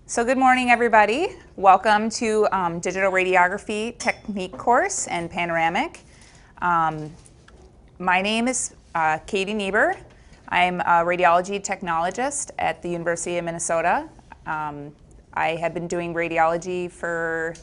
So good morning, everybody. Welcome to Digital Radiography Technique course and Panoramic. My name is Katie Niebuhr. I'm a radiology technologist at the University of Minnesota. I have been doing radiology for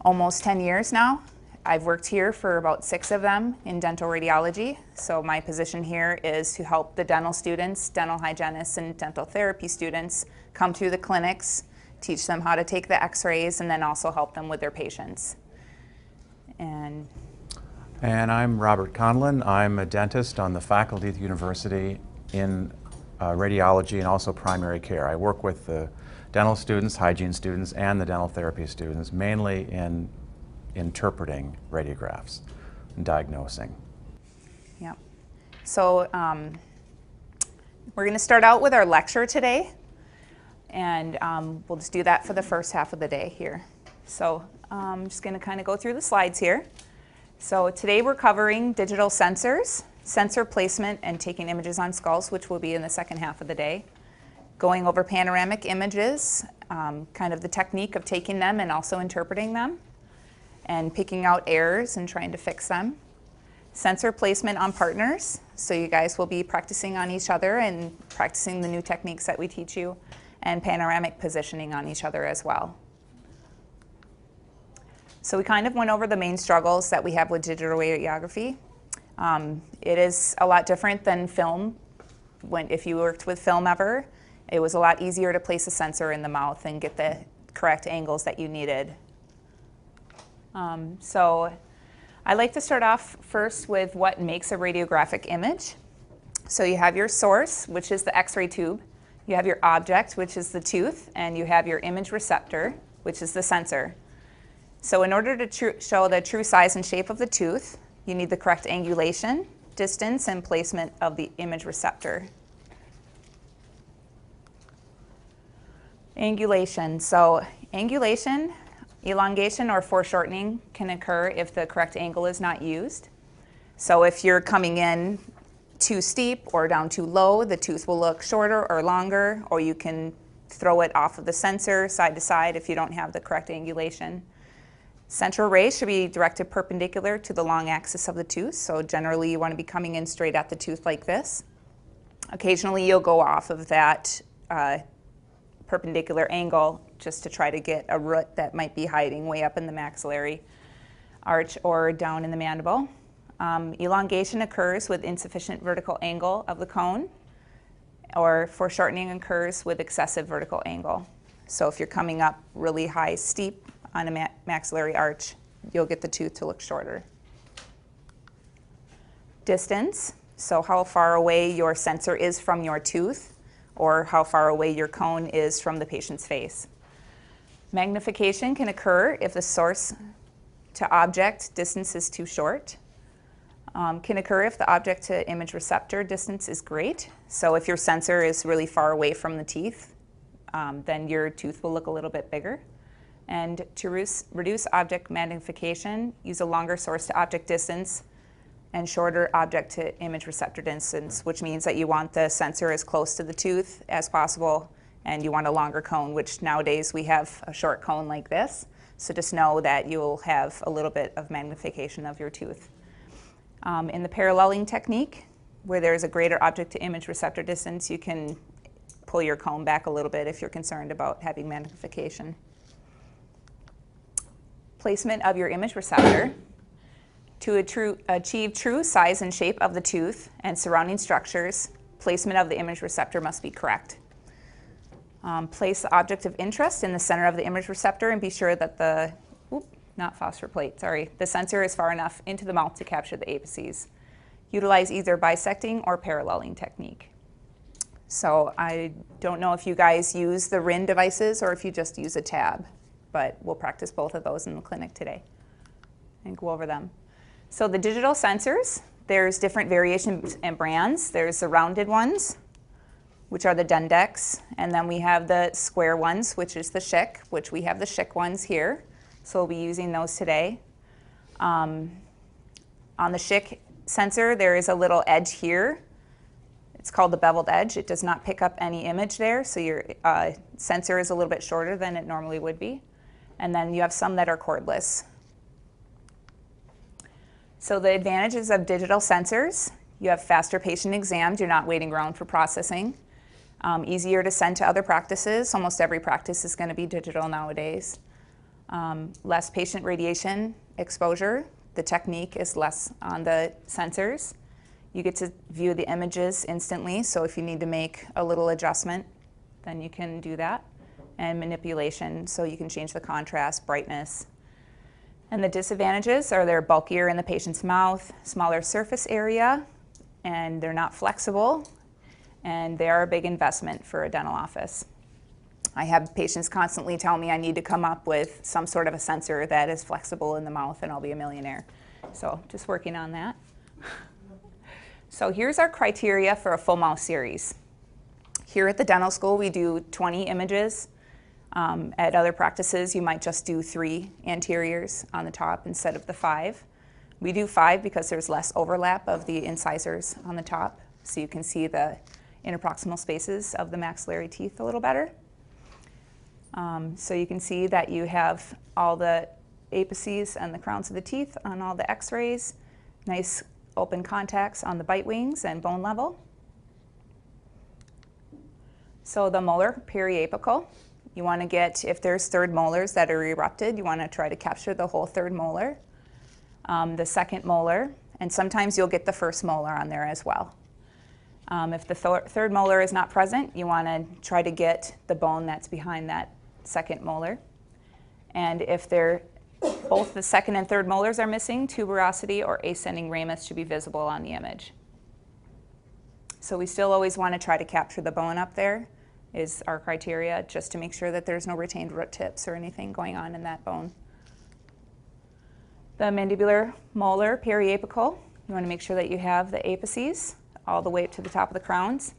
almost 10 years now. I've worked here for about 6 of them in dental radiology. So my position here is to help the dental students, dental hygienists, and dental therapy students come through the clinics, teach them how to take the x-rays, and then also help them with their patients. And I'm Robert Conlan. I'm a dentist on the faculty at the university in radiology and also primary care. I work with the dental students, hygiene students, and the dental therapy students, mainly in interpreting radiographs and diagnosing. yeah. So we're going to start out with our lecture today, and we'll just do that for the first half of the day here. So I'm just going to kind of go through the slides here. So today we're covering digital sensors, sensor placement, and taking images on skulls, which will be in the second half of the day. Going over panoramic images, kind of the technique of taking them and also interpreting them, and picking out errors and trying to fix them. Sensor placement on partners, so you guys will be practicing on each other and practicing the new techniques that we teach you, and panoramic positioning on each other as well. So we kind of went over the main struggles that we have with digital radiography. It is a lot different than film. If you worked with film ever, it was a lot easier to place a sensor in the mouth and get the correct angles that you needed. So I like to start off first with what makes a radiographic image. So you have your source, which is the X-ray tube. You have your object, which is the tooth, and you have your image receptor, which is the sensor. So in order to show the true size and shape of the tooth, you need the correct angulation, distance, and placement of the image receptor. Angulation. So angulation, elongation or foreshortening can occur if the correct angle is not used. So if you're coming in too steep or down too low, the tooth will look shorter or longer, or you can throw it off of the sensor side to side if you don't have the correct angulation. Central rays should be directed perpendicular to the long axis of the tooth, so generally you want to be coming in straight at the tooth like this. Occasionally you'll go off of that perpendicular angle just to try to get a root that might be hiding way up in the maxillary arch or down in the mandible. Elongation occurs with insufficient vertical angle of the cone, or foreshortening occurs with excessive vertical angle. So if you're coming up really high, steep on a maxillary arch, you'll get the tooth to look shorter. Distance, so how far away your sensor is from your tooth, or how far away your cone is from the patient's face. Magnification can occur if the source to object distance is too short. Can occur if the object to image receptor distance is great. So if your sensor is really far away from the teeth, then your tooth will look a little bit bigger. And to reduce object magnification, use a longer source to object distance and shorter object to image receptor distance, which means that you want the sensor as close to the tooth as possible, and you want a longer cone, which nowadays we have a short cone like this. So just know that you'll have a little bit of magnification of your tooth. In the paralleling technique, where there's a greater object to image receptor distance, you can pull your cone back a little bit if you're concerned about having magnification. Placement of your image receptor. To achieve true size and shape of the tooth and surrounding structures, placement of the image receptor must be correct. Place the object of interest in the center of the image receptor and be sure that the sensor is far enough into the mouth to capture the apices. Utilize either bisecting or paralleling technique. So I don't know if you guys use the RIN devices or if you just use a tab, but we'll practice both of those in the clinic today and go over them. So the digital sensors, there's different variations and brands. There's the rounded ones, which are the Dendex, and then we have the square ones, which is the Schick, which we have the Schick ones here. So we'll be using those today. On the Schick sensor, there is a little edge here. It's called the beveled edge. It does not pick up any image there, so your sensor is a little bit shorter than it normally would be. And then you have some that are cordless. So the advantages of digital sensors: you have faster patient exams, you're not waiting around for processing. Easier to send to other practices. Almost every practice is going to be digital nowadays. Less patient radiation exposure. The technique is less on the sensors. You get to view the images instantly, so if you need to make a little adjustment, then you can do that. And manipulation, so you can change the contrast, brightness. And the disadvantages are they're bulkier in the patient's mouth, smaller surface area, and they're not flexible, and they are a big investment for a dental office. I have patients constantly tell me I need to come up with some sort of a sensor that is flexible in the mouth and I'll be a millionaire. So just working on that. So here's our criteria for a full mouth series. Here at the dental school we do 20 images. At other practices you might just do 3 anteriors on the top instead of the 5. We do 5 because there's less overlap of the incisors on the top, so you can see the interproximal spaces of the maxillary teeth a little better. So you can see that you have all the apices and the crowns of the teeth on all the x-rays, nice open contacts on the bite wings and bone level. So the molar periapical, you want to get, if there's third molars that are erupted, you want to try to capture the whole third molar, the second molar, and sometimes you'll get the first molar on there as well. If the third molar is not present, you want to try to get the bone that's behind that second molar. And if both the second and third molars are missing, tuberosity or ascending ramus should be visible on the image. So we still always want to try to capture the bone up there, is our criteria, just to make sure that there's no retained root tips or anything going on in that bone. The mandibular molar periapical, you want to make sure that you have the apices all the way up to the top of the crowns.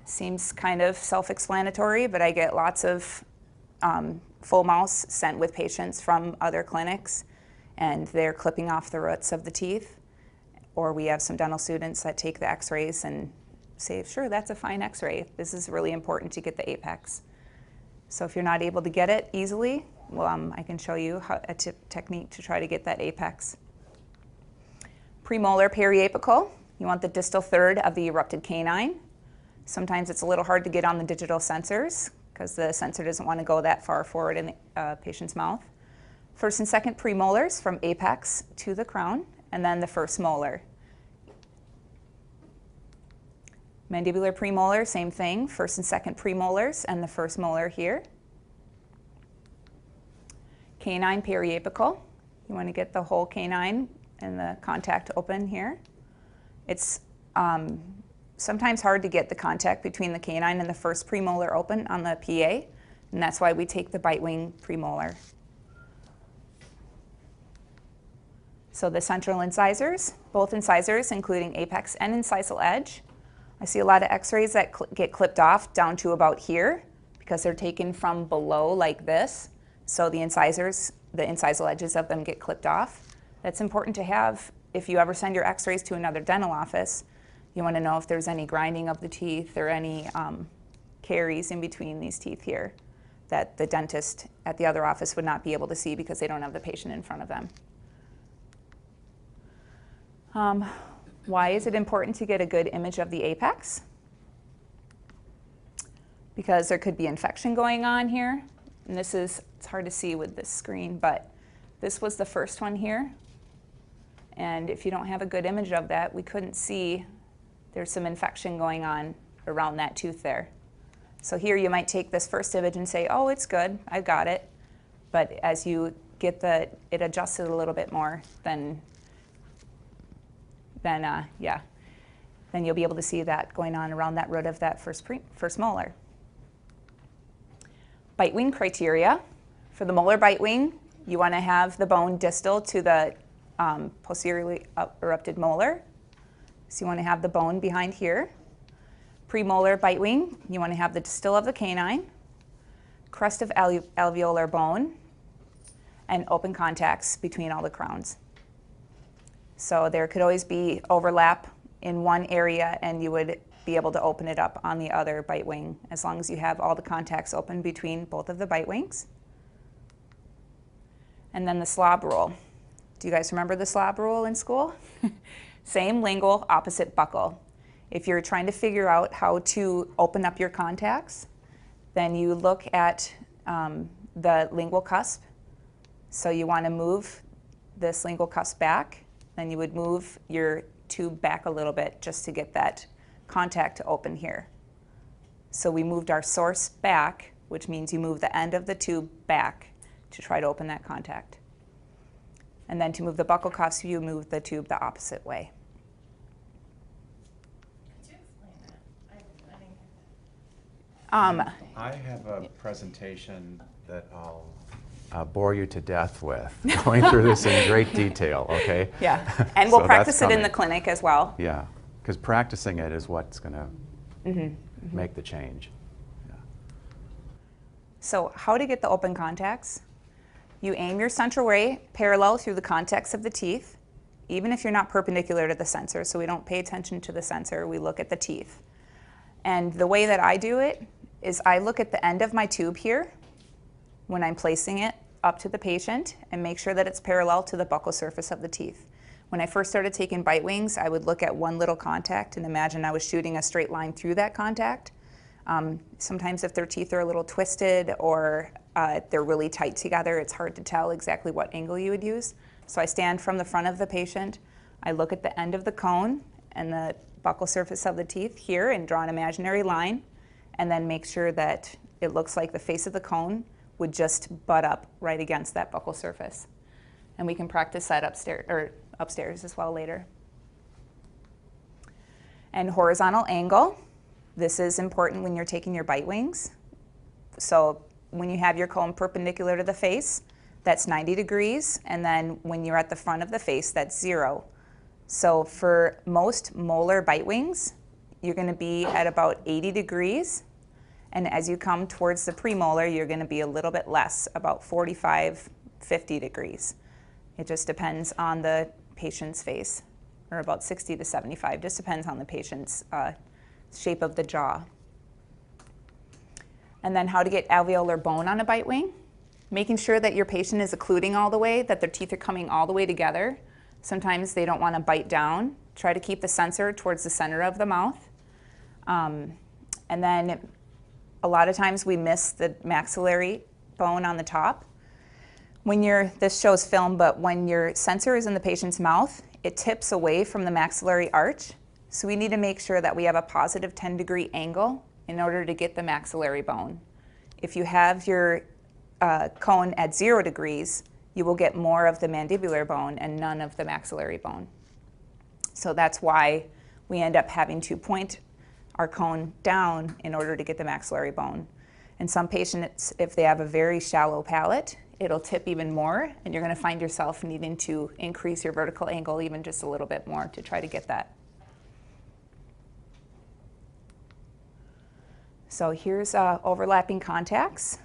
Seems kind of self-explanatory, but I get lots of full mouths sent with patients from other clinics, and they're clipping off the roots of the teeth. Or we have some dental students that take the x-rays and say, sure, that's a fine x-ray. This is really important to get the apex. So if you're not able to get it easily, well, I can show you a technique to try to get that apex. Premolar periapical, you want the distal third of the erupted canine. Sometimes it's a little hard to get on the digital sensors because the sensor doesn't want to go that far forward in the patient's mouth. First and second premolars from apex to the crown, and then the first molar. Mandibular premolar, same thing, first and second premolars and the first molar here. Canine periapical, you want to get the whole canine and the contact open here. It's sometimes hard to get the contact between the canine and the first premolar open on the PA, and that's why we take the Bitewing premolar. So the central incisors, both incisors including apex and incisal edge. I see a lot of x-rays that get clipped off down to about here because they're taken from below like this. So the incisors, the incisal edges of them get clipped off. That's important to have if you ever send your x-rays to another dental office. You want to know if there's any grinding of the teeth or any caries in between these teeth here that the dentist at the other office would not be able to see because they don't have the patient in front of them. Why is it important to get a good image of the apex? Because there could be infection going on here. And this is, it's hard to see with this screen, but this was the first one here. And if you don't have a good image of that, we couldn't see there's some infection going on around that tooth there. So here you might take this first image and say, oh, it's good, I've got it. But as you get it adjusted a little bit more, then you'll be able to see that going on around that root of that first molar. Bitewing criteria. For the molar bitewing, you want to have the bone distal to the posteriorly erupted molar. So you want to have the bone behind here. Premolar bitewing, you want to have the distal of the canine, crest of alveolar bone, and open contacts between all the crowns. So there could always be overlap in one area and you would be able to open it up on the other bite wing as long as you have all the contacts open between both of the bite wings. And then the Slob Rule. Do you guys remember the Slob Rule in school? Same lingual, opposite buccal. If you're trying to figure out how to open up your contacts, then you look at the lingual cusp. So you want to move this lingual cusp back, then you would move your tube back a little bit just to get that contact to open here. So we moved our source back, which means you move the end of the tube back to try to open that contact. And then to move the buccal cusp, you move the tube the opposite way. Could you explain that? I didn't get that. I have a presentation that I'll bore you to death with, going through this in great detail, okay? Yeah, and we'll So practice that's it in the coming. clinic as well. Yeah, because practicing it is what's going to make the change. Yeah. So how to get the open contacts? You aim your central ray parallel through the contacts of the teeth, even if you're not perpendicular to the sensor, so we don't pay attention to the sensor, we look at the teeth. And the way that I do it is I look at the end of my tube here when I'm placing it up to the patient and make sure that it's parallel to the buccal surface of the teeth. When I first started taking bite wings, I would look at one little contact and imagine I was shooting a straight line through that contact. Sometimes if their teeth are a little twisted or they're really tight together, it's hard to tell exactly what angle you would use. So I stand from the front of the patient, I look at the end of the cone and the buccal surface of the teeth here and draw an imaginary line, and then make sure that it looks like the face of the cone would just butt up right against that buccal surface. And we can practice that upstairs as well later. And horizontal angle. This is important when you're taking your bite wings. So when you have your cone perpendicular to the face, that's 90 degrees. And then when you're at the front of the face, that's 0. So for most molar bite wings, you're going to be at about 80 degrees. And as you come towards the premolar, you're going to be a little bit less, about 45, 50 degrees. It just depends on the patient's face, or about 60 to 75, just depends on the patient's shape of the jaw. And then how to get alveolar bone on a bite wing. Making sure that your patient is occluding all the way, that their teeth are coming all the way together. Sometimes they don't want to bite down. Try to keep the sensor towards the center of the mouth. And then a lot of times we miss the maxillary bone on the top. This shows film, but when your sensor is in the patient's mouth, it tips away from the maxillary arch. So we need to make sure that we have a positive 10-degree angle in order to get the maxillary bone. If you have your cone at 0 degrees, you will get more of the mandibular bone and none of the maxillary bone. So that's why we end up having to point our cone down in order to get the maxillary bone. And some patients, if they have a very shallow palate, it'll tip even more, and you're going to find yourself needing to increase your vertical angle even just a little bit more to try to get that. So here's overlapping contacts.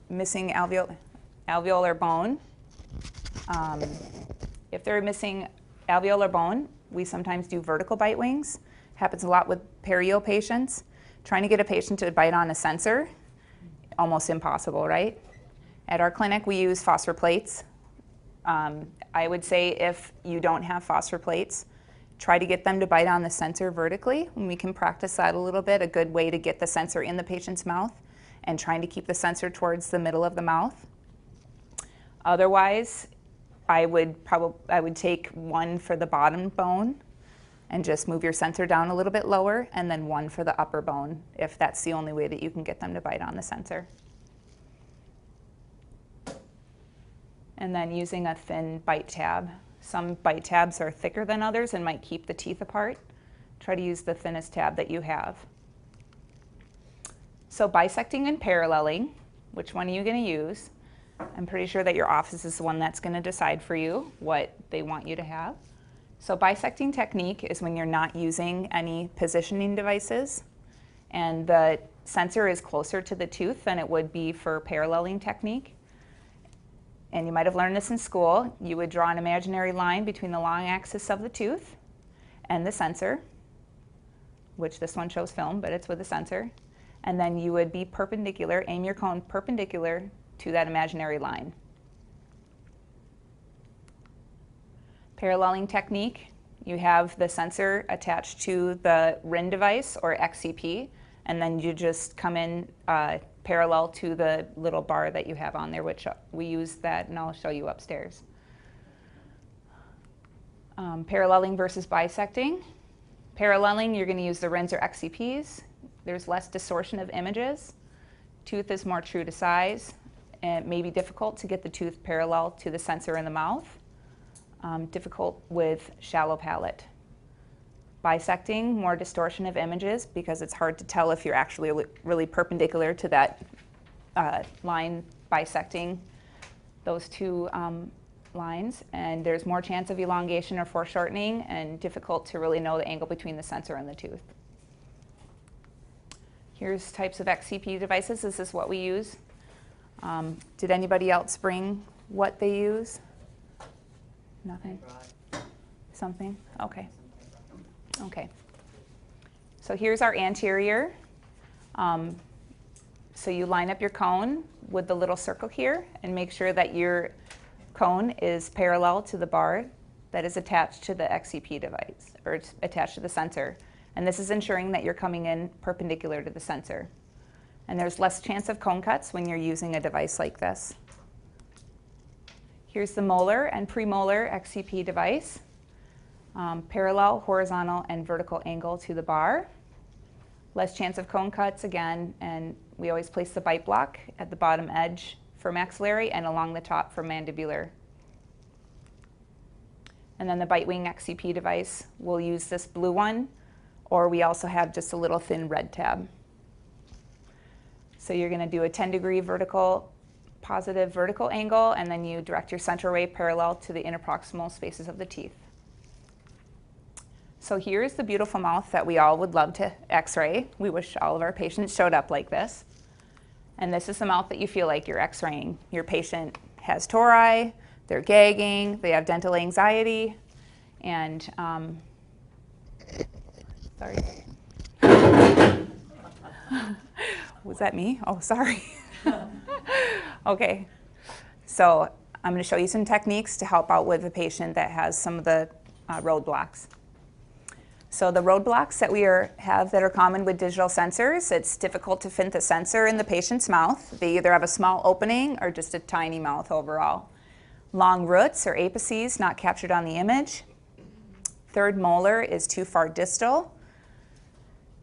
Missing alveolar bone. If they're missing alveolar bone, we sometimes do vertical bite wings. Happens a lot with perio patients. Trying to get a patient to bite on a sensor, almost impossible, right? At our clinic, we use phosphor plates. I would say if you don't have phosphor plates, try to get them to bite on the sensor vertically, and we can practice that a little bit. A good way to get the sensor in the patient's mouth and trying to keep the sensor towards the middle of the mouth. Otherwise, I would take one for the bottom bone and just move your sensor down a little bit lower, and then one for the upper bone, if that's the only way that you can get them to bite on the sensor. And then using a thin bite tab. Some bite tabs are thicker than others and might keep the teeth apart. Try to use the thinnest tab that you have. So bisecting and paralleling, which one are you going to use? I'm pretty sure that your office is the one that's going to decide for you what they want you to have. So bisecting technique is when you're not using any positioning devices and the sensor is closer to the tooth than it would be for paralleling technique. and you might have learned this in school, you would draw an imaginary line between the long axis of the tooth and the sensor, which this one shows film, but it's with a sensor. And then you would be perpendicular, aim your cone perpendicular to that imaginary line. Paralleling technique, you have the sensor attached to the RIN device or XCP, and then you just come in parallel to the little bar that you have on there, which we use that, and I'll show you upstairs. Paralleling versus bisecting. Paralleling, you're going to use the RINs or XCPs. There's less distortion of images. Tooth is more true to size. And it may be difficult to get the tooth parallel to the sensor in the mouth. Difficult with shallow palate. Bisecting, more distortion of images because it's hard to tell if you're actually really perpendicular to that line bisecting those two lines, and there's more chance of elongation or foreshortening and difficult to really know the angle between the sensor and the tooth. Here's types of XCP devices. This is what we use. Did anybody else bring what they use? Nothing? Something? Okay. Okay. So here's our anterior. So you line up your cone with the little circle here and make sure that your cone is parallel to the bar that is attached to the XCP device, or it's attached to the sensor. And this is ensuring that you're coming in perpendicular to the sensor. And there's less chance of cone cuts when you're using a device like this. Here's the molar and premolar XCP device. Parallel, horizontal, and vertical angle to the bar. Less chance of cone cuts again, and we always place the bite block at the bottom edge for maxillary and along the top for mandibular. And then the Bitewing XCP device, we'll use this blue one, or we also have just a little thin red tab. So you're going to do a 10-degree vertical, positive vertical angle, and then you direct your central ray parallel to the interproximal spaces of the teeth. So here's the beautiful mouth that we all would love to x-ray. We wish all of our patients showed up like this. And this is the mouth that you feel like you're x-raying. Your patient has tori, they're gagging, they have dental anxiety, and sorry. Was that me? Oh, sorry. Okay. So I'm going to show you some techniques to help out with a patient that has some of the roadblocks. So the roadblocks that we have that are common with digital sensors, it's difficult to fit the sensor in the patient's mouth. They either have a small opening or just a tiny mouth overall. Long roots or apices not captured on the image. Third molar is too far distal.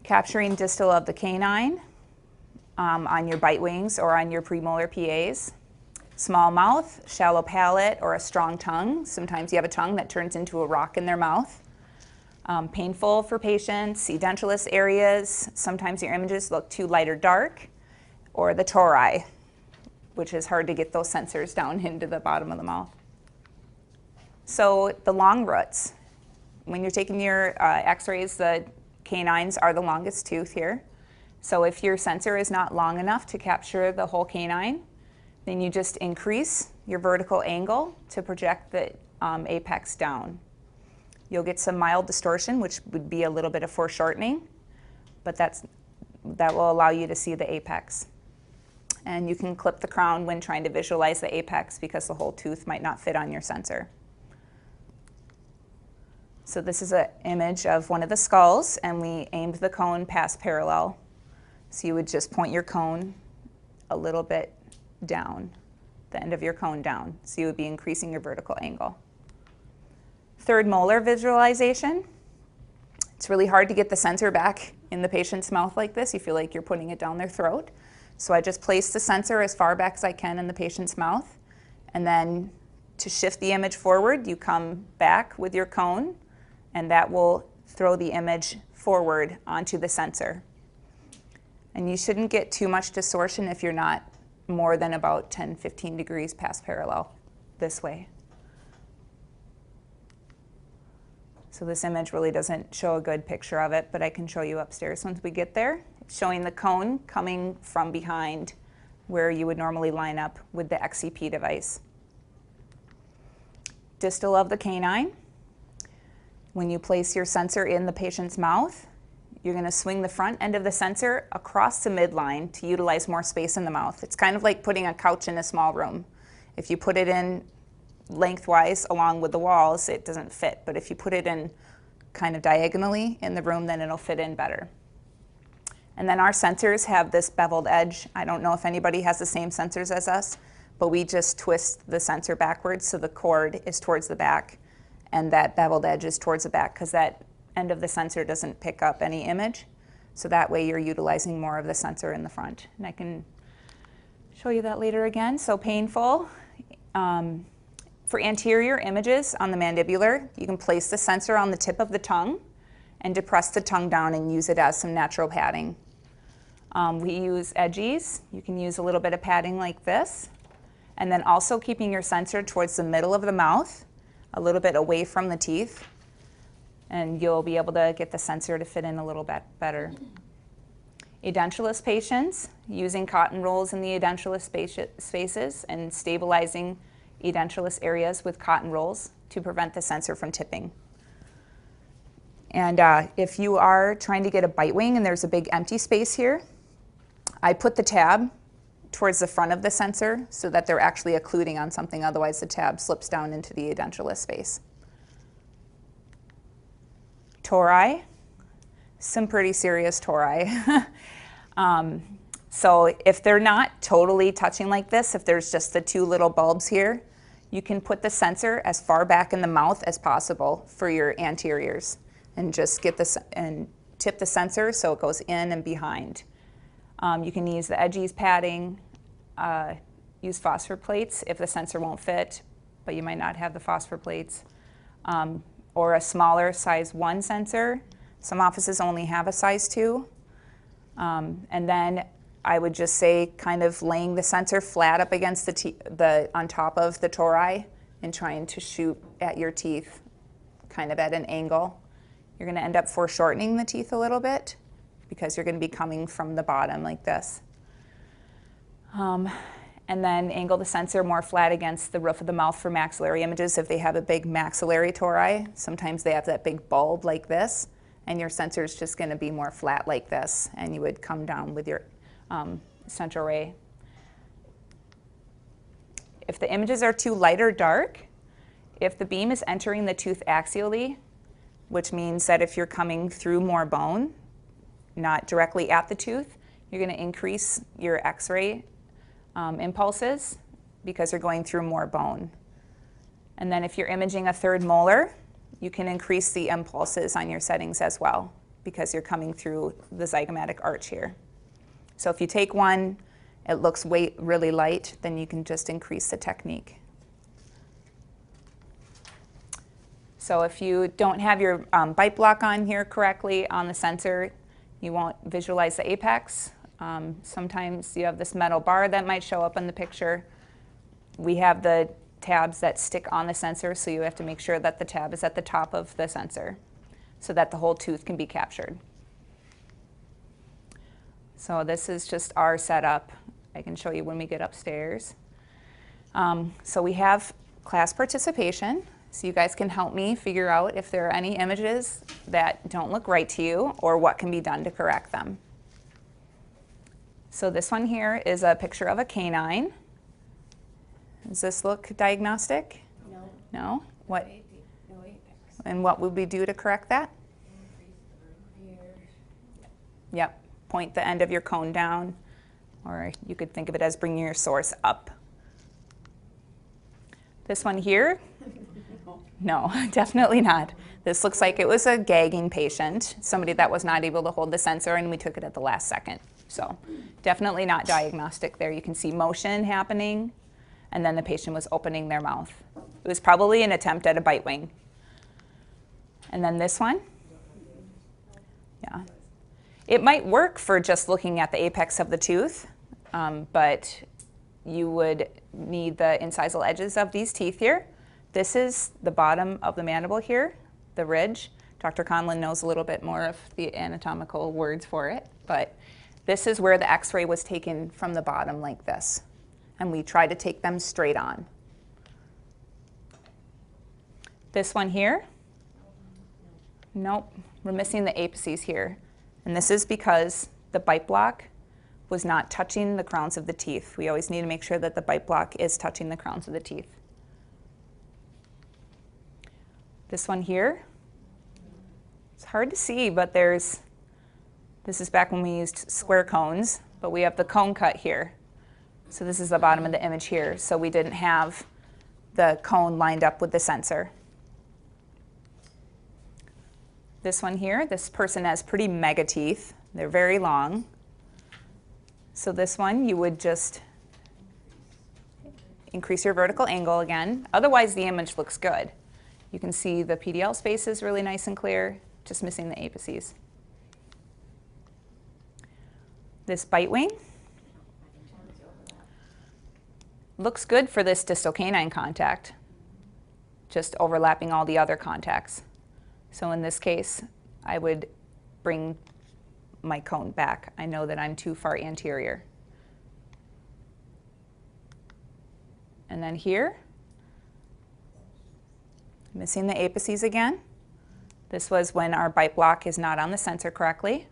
Capturing distal of the canine on your bite wings or on your premolar PAs. Small mouth, shallow palate, or a strong tongue. Sometimes you have a tongue that turns into a rock in their mouth. Painful for patients, edentulous areas. Sometimes your images look too light or dark, or the tori, which is hard to get those sensors down into the bottom of the mouth. So the long roots. When you're taking your x-rays, the canines are the longest tooth here. So if your sensor is not long enough to capture the whole canine, then you just increase your vertical angle to project the apex down. You'll get some mild distortion, which would be a little bit of foreshortening, but that will allow you to see the apex. And you can clip the crown when trying to visualize the apex because the whole tooth might not fit on your sensor. So this is an image of one of the skulls, and we aimed the cone past parallel. So you would just point your cone a little bit down, the end of your cone down. So you would be increasing your vertical angle. Third molar visualization. It's really hard to get the sensor back in the patient's mouth like this. You feel like you're putting it down their throat. So I just place the sensor as far back as I can in the patient's mouth. And then to shift the image forward, you come back with your cone, and that will throw the image forward onto the sensor. And you shouldn't get too much distortion if you're not more than about 10-15 degrees past parallel this way. So this image really doesn't show a good picture of it, but I can show you upstairs once we get there. It's showing the cone coming from behind where you would normally line up with the XCP device. distal of the canine. When you place your sensor in the patient's mouth, you're going to swing the front end of the sensor across the midline to utilize more space in the mouth. It's kind of like putting a couch in a small room. If you put it in lengthwise along with the walls, it doesn't fit. But if you put it in kind of diagonally in the room, then it'll fit in better. And then our sensors have this beveled edge. I don't know if anybody has the same sensors as us, but we just twist the sensor backwards so the cord is towards the back and that beveled edge is towards the back, because that end of the sensor doesn't pick up any image. So that way you're utilizing more of the sensor in the front. And I can show you that later again. So painful. For anterior images on the mandibular, you can place the sensor on the tip of the tongue and depress the tongue down and use it as some natural padding. We use edgies. You can use a little bit of padding like this. And then also keeping your sensor towards the middle of the mouth, a little bit away from the teeth. And you'll be able to get the sensor to fit in a little bit better. Edentulous patients, using cotton rolls in the edentulous spaces and stabilizing edentulous areas with cotton rolls to prevent the sensor from tipping. And if you are trying to get a bite wing and there's a big empty space here, I put the tab towards the front of the sensor so that they're actually occluding on something, otherwise the tab slips down into the edentulous space. Tori, some pretty serious tori. So if they're not totally touching like this, if there's just the two little bulbs here, you can put the sensor as far back in the mouth as possible for your anteriors and just get this and tip the sensor so it goes in and behind. You can use the edgies padding, use phosphor plates if the sensor won't fit, but you might not have the phosphor plates, or a smaller size 1 sensor. Some offices only have a size 2. And then I would just say kind of laying the sensor flat up against on top of the tori and trying to shoot at your teeth kind of at an angle. You're going to end up foreshortening the teeth a little bit because you're going to be coming from the bottom like this. And then angle the sensor more flat against the roof of the mouth for maxillary images. If they have a big maxillary tori, sometimes they have that big bulb like this, and your sensor is just going to be more flat like this, and you would come down with your central ray. If the images are too light or dark, if the beam is entering the tooth axially, which means that if you're coming through more bone, not directly at the tooth, you're going to increase your X-ray impulses because you're going through more bone. And then if you're imaging a third molar, you can increase the impulses on your settings as well because you're coming through the zygomatic arch here. So if you take one, it looks really light, then you can just increase the technique. So if you don't have your bite block on here correctly on the sensor, you won't visualize the apex. Sometimes you have this metal bar that might show up in the picture. We have the tabs that stick on the sensor, so you have to make sure that the tab is at the top of the sensor so that the whole tooth can be captured. So this is just our setup. I can show you when we get upstairs. So we have class participation, so you guys can help me figure out if there are any images that don't look right to you or what can be done to correct them. So this one here is a picture of a canine. Does this look diagnostic? No. No? What? No apex. And what would we do to correct that? Increase the room here. Yep. Point the end of your cone down, or you could think of it as bringing your source up. This one here? No, definitely not. This looks like it was a gagging patient, somebody that was not able to hold the sensor, and we took it at the last second. So definitely not diagnostic there. You can see motion happening, and then the patient was opening their mouth. It was probably an attempt at a bite wing. And then this one? Yeah. It might work for just looking at the apex of the tooth, but you would need the incisal edges of these teeth here. This is the bottom of the mandible here, the ridge. Dr. Conlan knows a little bit more of the anatomical words for it, but this is where the X-ray was taken from the bottom like this. And we try to take them straight on. This one here, nope, we're missing the apices here. And this is because the bite block was not touching the crowns of the teeth. We always need to make sure that the bite block is touching the crowns of the teeth. This one here, it's hard to see, but this is back when we used square cones, but we have the cone cut here. So this is the bottom of the image here. So we didn't have the cone lined up with the sensor. This one here, this person has pretty mega teeth. They're very long. So this one, you would just increase your vertical angle again. Otherwise, the image looks good. You can see the PDL space is really nice and clear, just missing the apices. This Bitewing looks good for this distal canine contact, just overlapping all the other contacts. So in this case, I would bring my cone back. I know that I'm too far anterior. And then here, missing the apices again. This was when our bite block is not on the sensor correctly.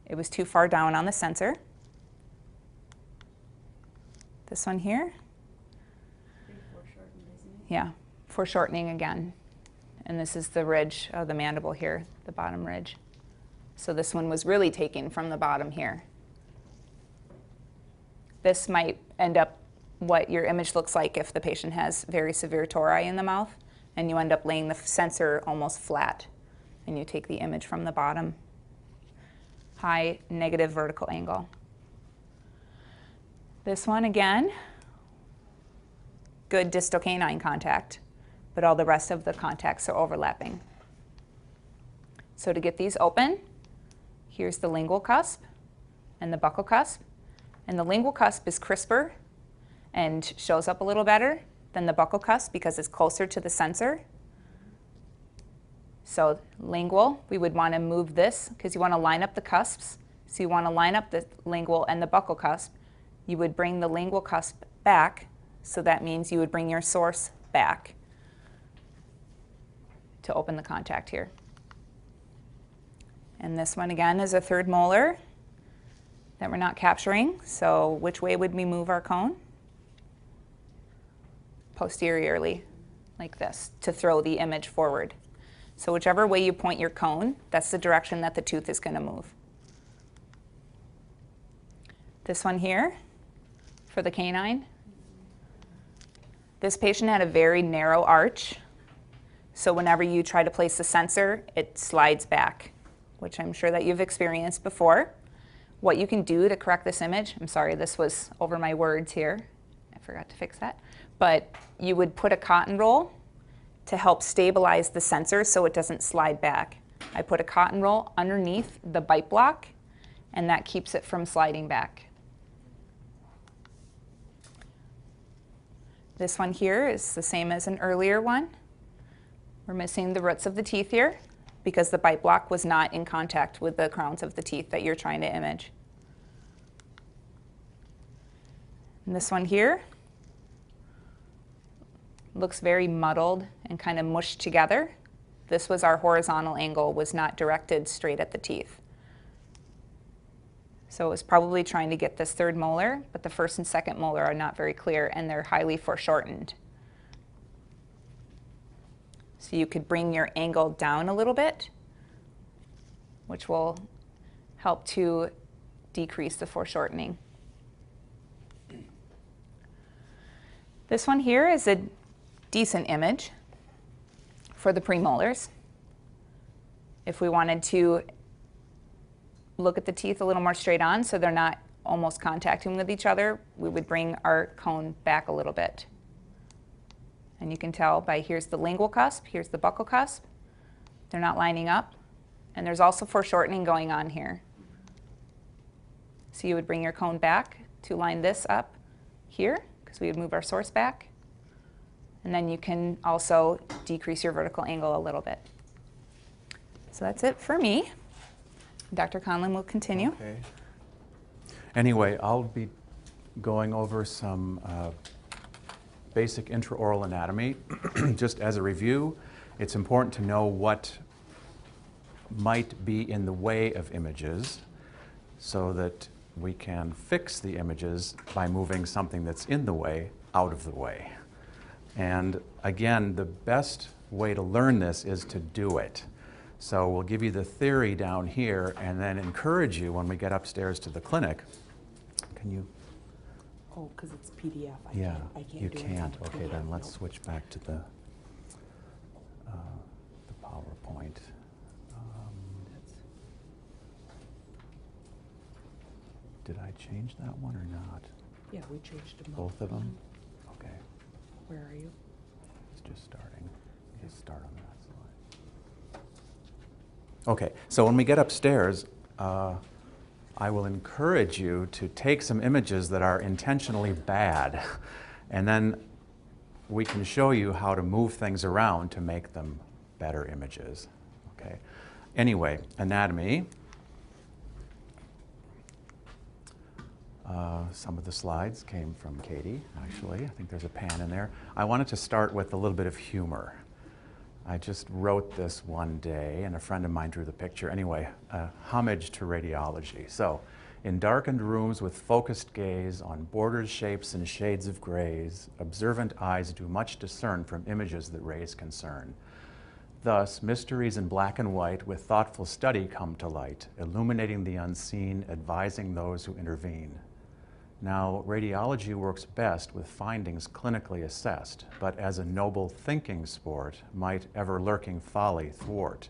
It was too far down on the sensor. This one here. Yeah, foreshortening again. And this is the ridge of the mandible here, the bottom ridge. So this one was really taken from the bottom here. This might end up what your image looks like if the patient has very severe tori in the mouth and you end up laying the sensor almost flat and you take the image from the bottom. High negative vertical angle. This one again, good distal canine contact, but all the rest of the contacts are overlapping. So to get these open, here's the lingual cusp and the buccal cusp. And the lingual cusp is crisper and shows up a little better than the buccal cusp because it's closer to the sensor. So lingual, we would want to move this because you want to line up the cusps. So you want to line up the lingual and the buccal cusp. You would bring the lingual cusp back, so that means you would bring your source back to open the contact here. And this one again is a third molar that we're not capturing. So which way would we move our cone? Posteriorly, like this, to throw the image forward. So whichever way you point your cone, that's the direction that the tooth is going to move. This one here, for the canine. This patient had a very narrow arch. So whenever you try to place the sensor, it slides back, which I'm sure that you've experienced before. What you can do to correct this image, I'm sorry, this was over my words here. I forgot to fix that. But you would put a cotton roll to help stabilize the sensor so it doesn't slide back. I put a cotton roll underneath the bite block, and that keeps it from sliding back. This one here is the same as an earlier one. We're missing the roots of the teeth here because the bite block was not in contact with the crowns of the teeth that you're trying to image. And this one here looks very muddled and kind of mushed together. This was our horizontal angle, was not directed straight at the teeth. So it was probably trying to get this third molar, but the first and second molar are not very clear and they're highly foreshortened. So you could bring your angle down a little bit, which will help to decrease the foreshortening. This one here is a decent image for the premolars. If we wanted to look at the teeth a little more straight on so they're not almost contacting with each other, we would bring our cone back a little bit. And you can tell by here's the lingual cusp, here's the buccal cusp. They're not lining up. And there's also foreshortening going on here. So you would bring your cone back to line this up here, because we would move our source back. And then you can also decrease your vertical angle a little bit. So that's it for me. Dr. Conlan will continue. Okay. Anyway, I'll be going over some basic intraoral anatomy. Just as a review, it's important to know what might be in the way of images so that we can fix the images by moving something that's in the way out of the way. And again, the best way to learn this is to do it. So we'll give you the theory down here and then encourage you when we get upstairs to the clinic. Can you? Oh, because it's PDF. Yeah, I can't you do it can't. on Okay, PDF, then let's no. switch back to the PowerPoint. Did I change that one or not? Yeah, we changed them Both of them? Okay, Where are you? it's just starting. Just start on that slide. Okay, so when we get upstairs, I will encourage you to take some images that are intentionally bad, and then we can show you how to move things around to make them better images. Okay. Anyway, anatomy. Some of the slides came from Katie, actually. I think there's a pan in there. I wanted to start with a little bit of humor. I just wrote this one day, and a friend of mine drew the picture. Anyway, homage to radiology. So, in darkened rooms with focused gaze on borders, shapes, and shades of grays, observant eyes do much discern from images that raise concern. Thus, mysteries in black and white with thoughtful study come to light, illuminating the unseen, advising those who intervene. Now, radiology works best with findings clinically assessed, but as a noble thinking sport, might ever-lurking folly thwart.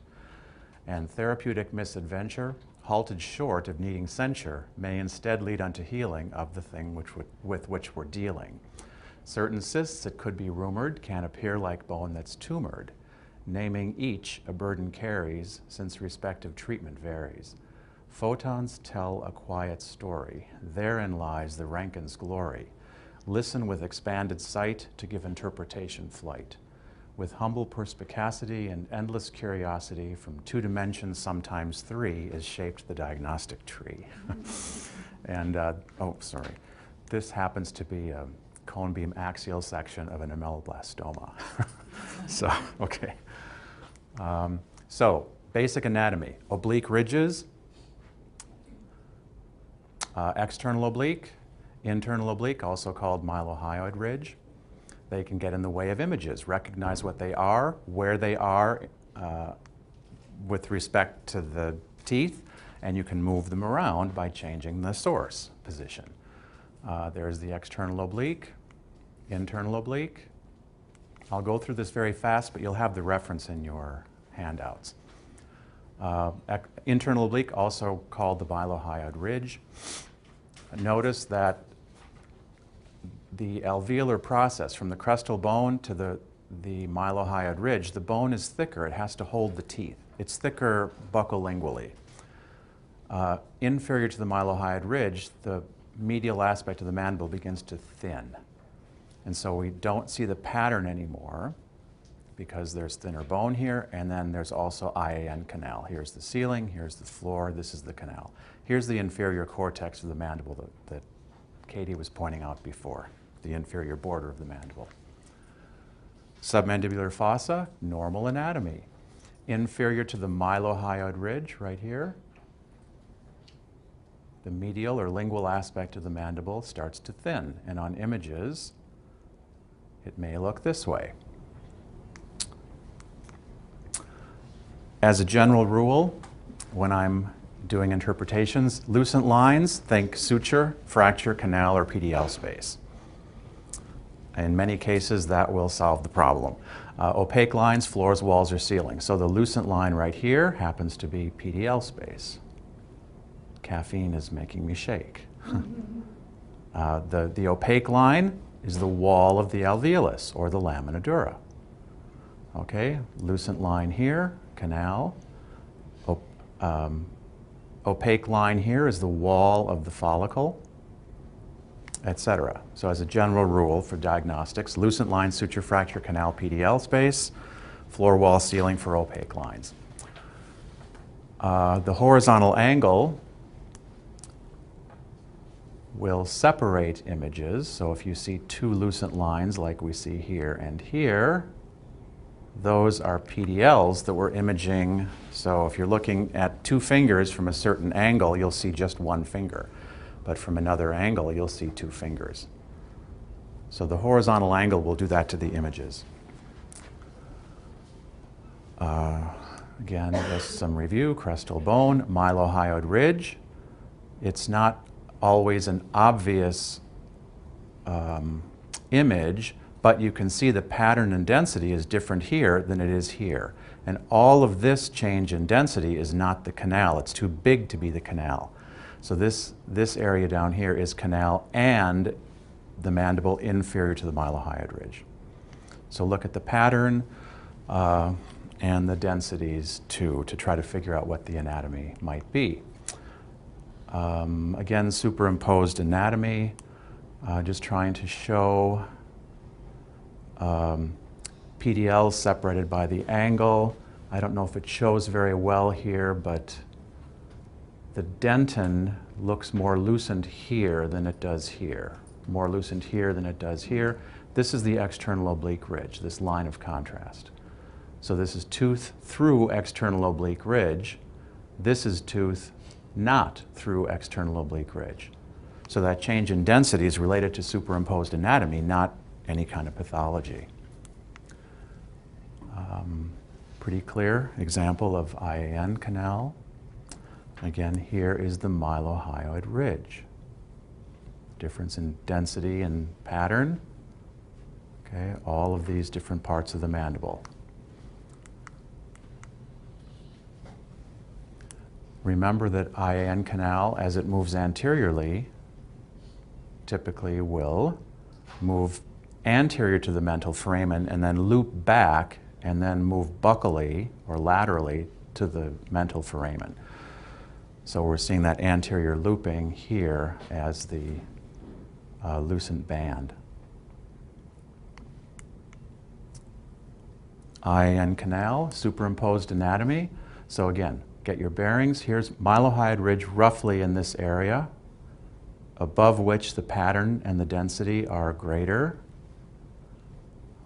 And therapeutic misadventure, halted short of needing censure, may instead lead unto healing of the thing with which we're dealing. Certain cysts, it could be rumored, can appear like bone that's tumored. Naming each a burden carries, since respective treatment varies. Photons tell a quiet story. Therein lies the Rankin's glory. Listen with expanded sight to give interpretation flight. With humble perspicacity and endless curiosity, from 2 dimensions, sometimes 3, is shaped the diagnostic tree. And, oh, sorry. This happens to be a cone beam axial section of an ameloblastoma. So, okay. So, basic anatomy. Oblique ridges, external oblique, internal oblique, also called mylohyoid ridge. They can get in the way of images. Recognize what they are, where they are with respect to the teeth, and you can move them around by changing the source position. There's the external oblique, internal oblique. I'll go through this very fast, but you'll have the reference in your handouts. Internal oblique, also called the mylohyoid ridge. Notice that the alveolar process from the crestal bone to the mylohyoid ridge, the bone is thicker. It has to hold the teeth. It's thicker buccolingually. Inferior to the mylohyoid ridge, the medial aspect of the mandible begins to thin. And so we don't see the pattern anymore because there's thinner bone here, and then there's also IAN canal. Here's the ceiling, here's the floor, this is the canal. Here's the inferior cortex of the mandible that Katie was pointing out before, the inferior border of the mandible. Submandibular fossa, normal anatomy. Inferior to the mylohyoid ridge, right here. The medial or lingual aspect of the mandible starts to thin, and on images, it may look this way. As a general rule, when I'm doing interpretations, lucent lines, think suture, fracture, canal, or PDL space. In many cases, that will solve the problem. Opaque lines, floors, walls, or ceilings. So the lucent line right here happens to be PDL space. Caffeine is making me shake. The opaque line is the wall of the alveolus, or the lamina dura. Okay, lucent line here, canal. Opaque line here is the wall of the follicle, etc. So as a general rule for diagnostics, lucent line, suture, fracture, canal, PDL space, floor, wall, ceiling for opaque lines. The horizontal angle will separate images. So if you see two lucent lines like we see here and here, those are PDLs that we're imaging. So if you're looking at two fingers from a certain angle, you'll see just one finger. But from another angle, you'll see two fingers. So the horizontal angle will do that to the images. Again, just some review. Crestal bone, mylohyoid ridge. It's not always an obvious image, but you can see the pattern and density is different here than it is here. And all of this change in density is not the canal. It's too big to be the canal. So this area down here is canal and the mandible inferior to the mylohyoid ridge. So look at the pattern and the densities too to try to figure out what the anatomy might be. Again, superimposed anatomy, just trying to show PDLs separated by the angle. I don't know if it shows very well here, but the dentin looks more lucent here than it does here. More lucent here than it does here. This is the external oblique ridge, this line of contrast. So this is tooth through external oblique ridge. This is tooth not through external oblique ridge. So that change in density is related to superimposed anatomy, not any kind of pathology. Pretty clear example of IAN canal. Again, here is the mylohyoid ridge. Difference in density and pattern. Okay, all of these different parts of the mandible. Remember that IAN canal, as it moves anteriorly, typically will move anterior to the mental foramen and then loop back and then move buccally or laterally to the mental foramen. So we're seeing that anterior looping here as the lucent band. IAN canal, superimposed anatomy. So again, get your bearings. Here's mylohyoid ridge roughly in this area, above which the pattern and the density are greater.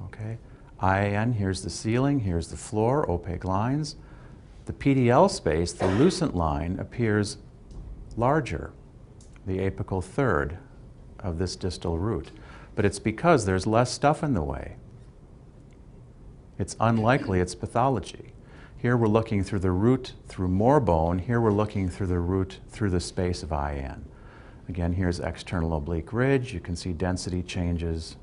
Okay. IAN, here's the ceiling, here's the floor, opaque lines. The PDL space, the lucent line, appears larger, the apical third of this distal root. But it's because there's less stuff in the way. It's unlikely it's pathology. Here we're looking through the root through more bone. Here we're looking through the root through the space of IAN. Again, here's external oblique ridge. You can see density changes.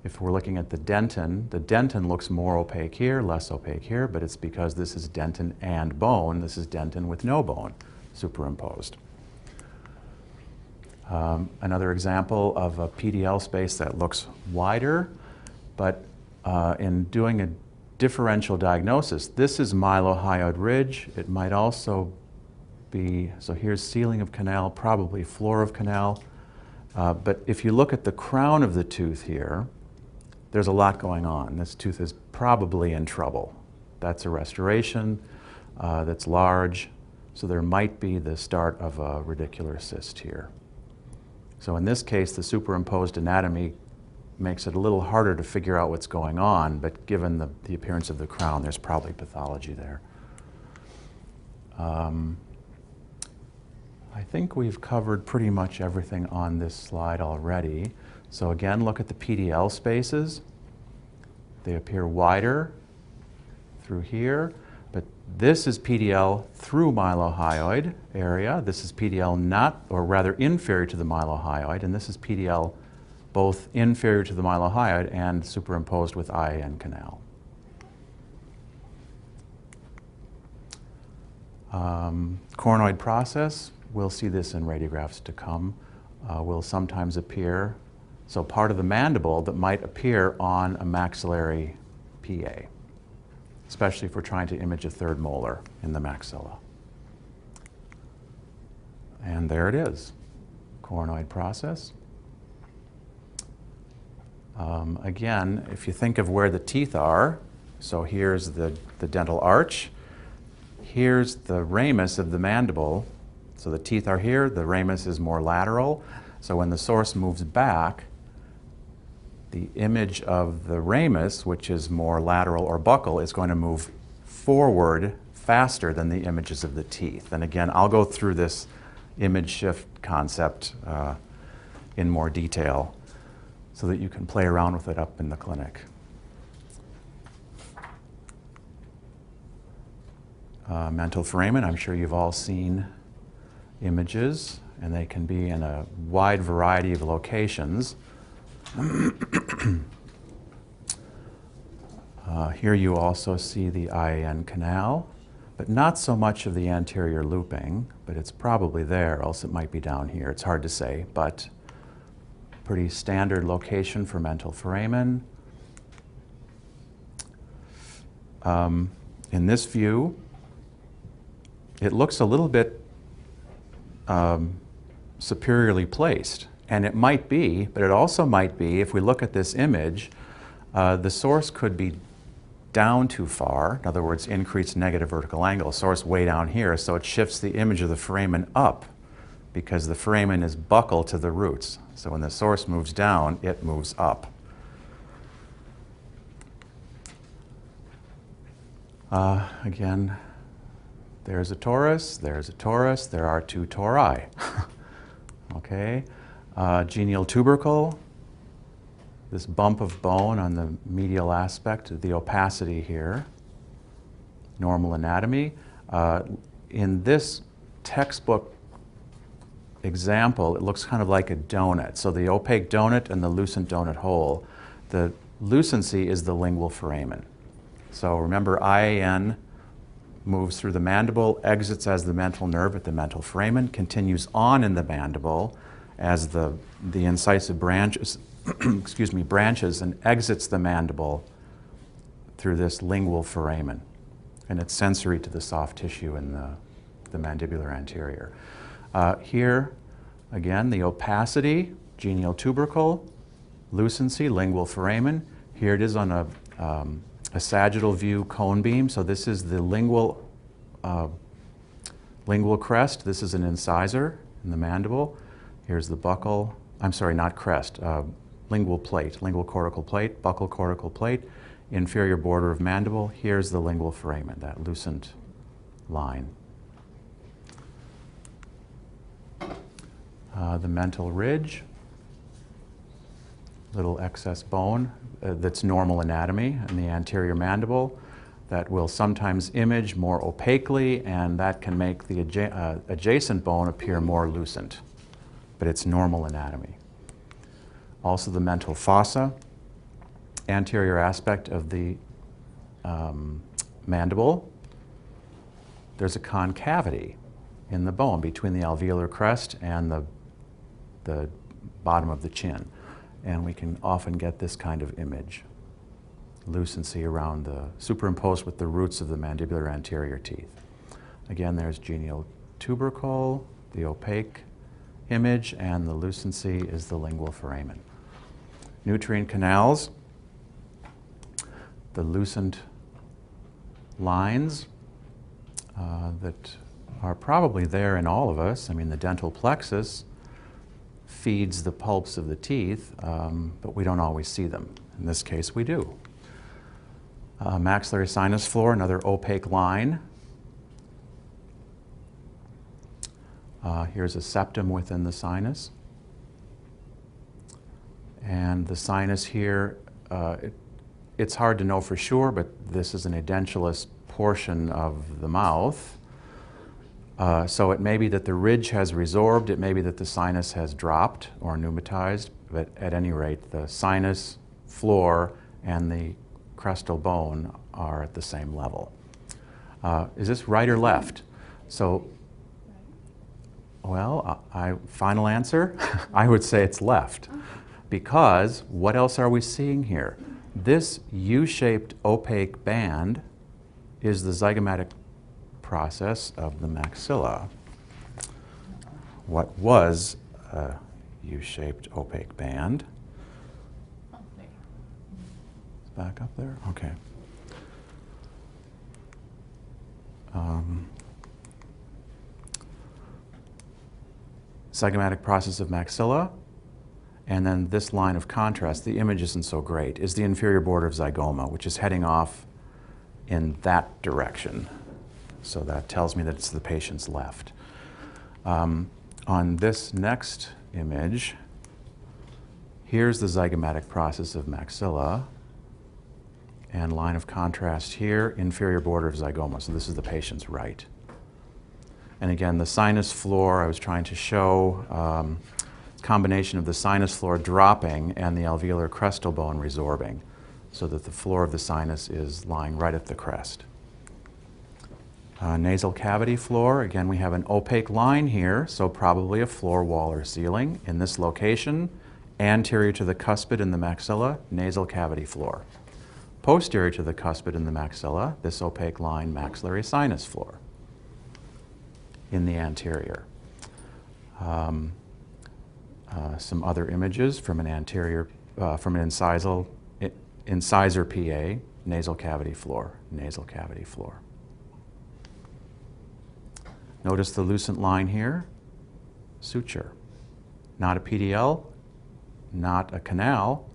If we're looking at the dentin looks more opaque here, less opaque here, but it's because this is dentin and bone. This is dentin with no bone superimposed. Another example of a PDL space that looks wider, but in doing a differential diagnosis, this is mylohyoid ridge. It might also be, so here's ceiling of canal, probably floor of canal. But if you look at the crown of the tooth here, there's a lot going on. This tooth is probably in trouble. That's a restoration that's large, so there might be the start of a radicular cyst here. So in this case, the superimposed anatomy makes it a little harder to figure out what's going on, but given the appearance of the crown, there's probably pathology there. I think we've covered pretty much everything on this slide already. So again, look at the PDL spaces. They appear wider through here, but this is PDL through mylohyoid area. This is PDL not, or rather inferior to the mylohyoid, and this is PDL both inferior to the mylohyoid and superimposed with IAN canal. Coronoid process, we'll see this in radiographs to come, will sometimes appear. So part of the mandible that might appear on a maxillary PA, especially if we're trying to image a third molar in the maxilla. And there it is, coronoid process. Again, if you think of where the teeth are, so here's the dental arch, here's the ramus of the mandible. So the teeth are here, the ramus is more lateral. So when the source moves back, the image of the ramus, which is more lateral or buccal, is going to move forward faster than the images of the teeth. And again, I'll go through this image shift concept in more detail so that you can play around with it up in the clinic. Mental foramen, I'm sure you've all seen images, and they can be in a wide variety of locations. Here you also see the IAN canal, but not so much of the anterior looping, but it's probably there, else it might be down here. It's hard to say, but pretty standard location for mental foramen. In this view, it looks a little bit superiorly placed. And it might be, but it also might be, if we look at this image, the source could be down too far. In other words, increased negative vertical angle. Source way down here, so it shifts the image of the foramen up because the foramen is buccal to the roots. So when the source moves down, it moves up. Again, there's a torus, there are two tori. Okay. Genial tubercle, this bump of bone on the medial aspect of the opacity here. Normal anatomy. In this textbook example, it looks kind of like a donut. So the opaque donut and the lucent donut hole. The lucency is the lingual foramen. So remember, IAN moves through the mandible, exits as the mental nerve at the mental foramen, continues on in the mandible as the incisive branches, excuse me, branches and exits the mandible through this lingual foramen. And it's sensory to the soft tissue in the mandibular anterior. Here, again, the opacity, genial tubercle, lucency, lingual foramen. Here it is on a sagittal view cone beam. So this is the lingual crest. This is an incisor in the mandible. Here's the buccal, I'm sorry, not crest, lingual plate, lingual cortical plate, buccal cortical plate, inferior border of mandible. Here's the lingual foramen, that lucent line. The mental ridge, little excess bone that's normal anatomy in the anterior mandible that will sometimes image more opaquely, and that can make the adjacent bone appear more lucent, but it's normal anatomy. Also the mental fossa, anterior aspect of the mandible. There's a concavity in the bone between the alveolar crest and the bottom of the chin. And we can often get this kind of image. Lucency around superimposed with the roots of the mandibular anterior teeth. Again, there's genial tubercle, the opaque image, and the lucency is the lingual foramen. Nutrient canals, the lucent lines that are probably there in all of us. I mean, the dental plexus feeds the pulps of the teeth, but we don't always see them. In this case, we do. Maxillary sinus floor, another opaque line. Here's a septum within the sinus. And the sinus here, it's hard to know for sure, but this is an edentulous portion of the mouth. So it may be that the ridge has resorbed, it may be that the sinus has dropped or pneumatized, but at any rate, the sinus floor and the crestal bone are at the same level. Is this right or left? So, well, final answer, I would say it's left. Because what else are we seeing here? This U-shaped opaque band is the zygomatic process of the maxilla. What was a U-shaped opaque band? Back up there? Okay. zygomatic process of maxilla, and then this line of contrast, the image isn't so great, is the inferior border of zygoma, which is heading off in that direction. So that tells me that it's the patient's left. On this next image, here's the zygomatic process of maxilla, and line of contrast here, inferior border of zygoma. So this is the patient's right. And again, the sinus floor, I was trying to show combination of the sinus floor dropping and the alveolar crestal bone resorbing, so that the floor of the sinus is lying right at the crest. Nasal cavity floor, again we have an opaque line here, so probably a floor, wall, or ceiling. In this location, anterior to the cuspid in the maxilla, nasal cavity floor. Posterior to the cuspid in the maxilla, this opaque line, maxillary sinus floor in the anterior. Some other images from an anterior, from an incisor PA, nasal cavity floor, nasal cavity floor. Notice the lucent line here, suture. Not a PDL, not a canal,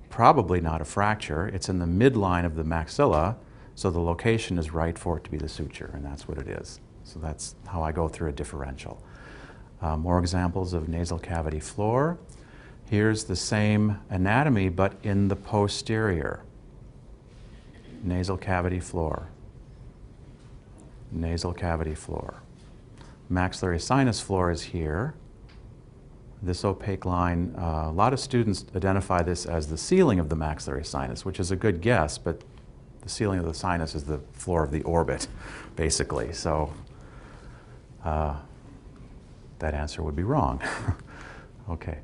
probably not a fracture. It's in the midline of the maxilla, so the location is right for it to be the suture, and that's what it is. So that's how I go through a differential. More examples of nasal cavity floor. Here's the same anatomy, but in the posterior. Nasal cavity floor. Nasal cavity floor. Maxillary sinus floor is here. This opaque line, a lot of students identify this as the ceiling of the maxillary sinus, which is a good guess, but the ceiling of the sinus is the floor of the orbit, basically. So that answer would be wrong. Okay.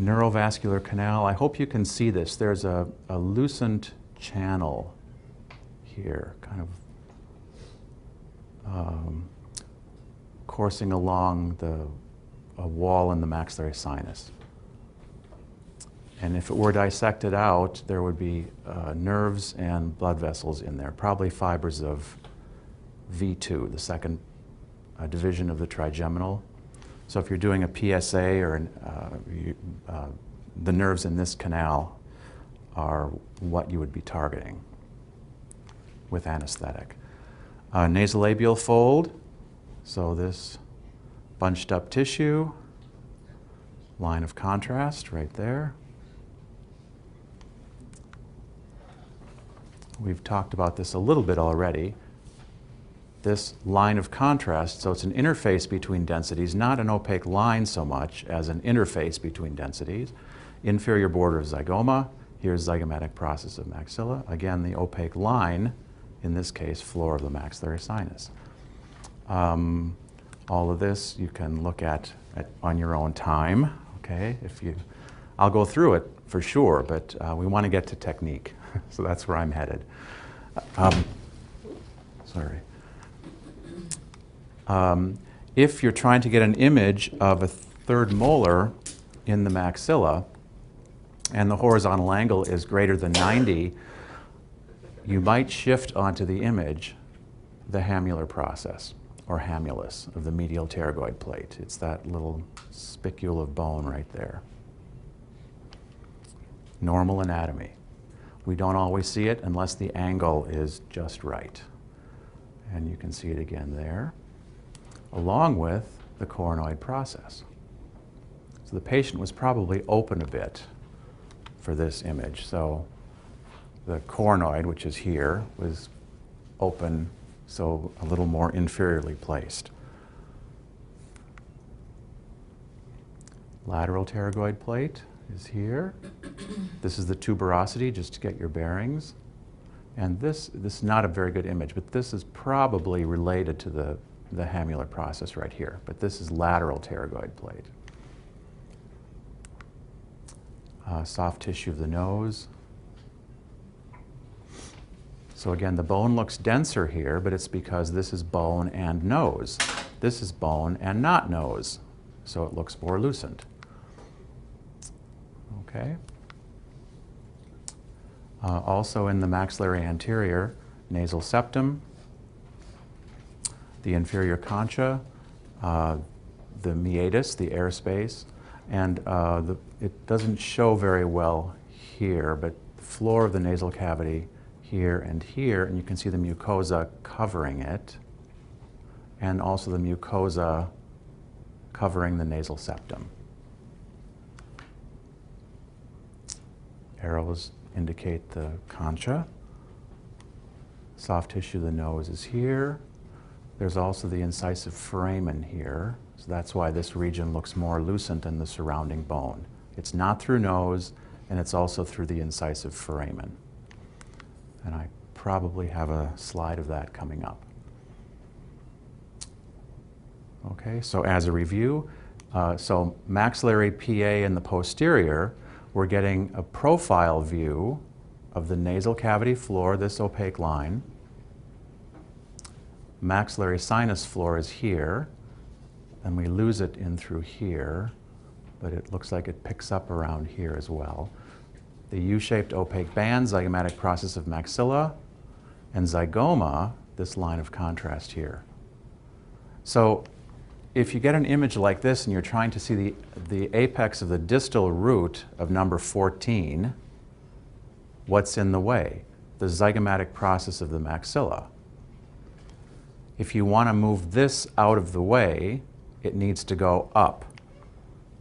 Neurovascular canal. I hope you can see this. There's a lucent channel here, kind of coursing along a wall in the maxillary sinus. And if it were dissected out, there would be nerves and blood vessels in there, probably fibers of V2, the second division of the trigeminal. So if you're doing a PSA, or the nerves in this canal are what you would be targeting with anesthetic. Nasolabial fold, so this bunched up tissue, line of contrast right there. We've talked about this a little bit already. This line of contrast, so it's an interface between densities, not an opaque line so much as an interface between densities. Inferior border of zygoma, here's zygomatic process of maxilla. Again, the opaque line, in this case, floor of the maxillary sinus. All of this you can look at on your own time, okay? I'll go through it for sure, but we want to get to technique, so that's where I'm headed. Sorry. If you're trying to get an image of a third molar in the maxilla and the horizontal angle is greater than 90, you might shift onto the image the hamular process, or hamulus, of the medial pterygoid plate. It's that little spicule of bone right there. Normal anatomy. We don't always see it unless the angle is just right. And you can see it again there, along with the coronoid process. So the patient was probably open a bit for this image. So the coronoid, which is here, was open, so a little more inferiorly placed. Lateral pterygoid plate is here. This is the tuberosity, just to get your bearings. And this is not a very good image, but this is probably related to the hamular process right here. But this is lateral pterygoid plate. Soft tissue of the nose. So again, the bone looks denser here, but it's because this is bone and nose. This is bone and not nose, so it looks more lucent. Okay. Also in the maxillary anterior, nasal septum, the inferior concha, the meatus, the airspace, and it doesn't show very well here, but the floor of the nasal cavity here, and you can see the mucosa covering it, and also the mucosa covering the nasal septum. Arrows indicate the concha. Soft tissue of the nose is here. There's also the incisive foramen here, so that's why this region looks more lucent than the surrounding bone. It's not through nose, and it's also through the incisive foramen. And I probably have a slide of that coming up. Okay, so as a review, so maxillary PA in the posterior, we're getting a profile view of the nasal cavity floor, this opaque line. Maxillary sinus floor is here, and we lose it in through here, but it looks like it picks up around here as well. The U-shaped opaque band, zygomatic process of maxilla, and zygoma, this line of contrast here. So if you get an image like this and you're trying to see the apex of the distal root of number 14, what's in the way? The zygomatic process of the maxilla. If you want to move this out of the way, it needs to go up.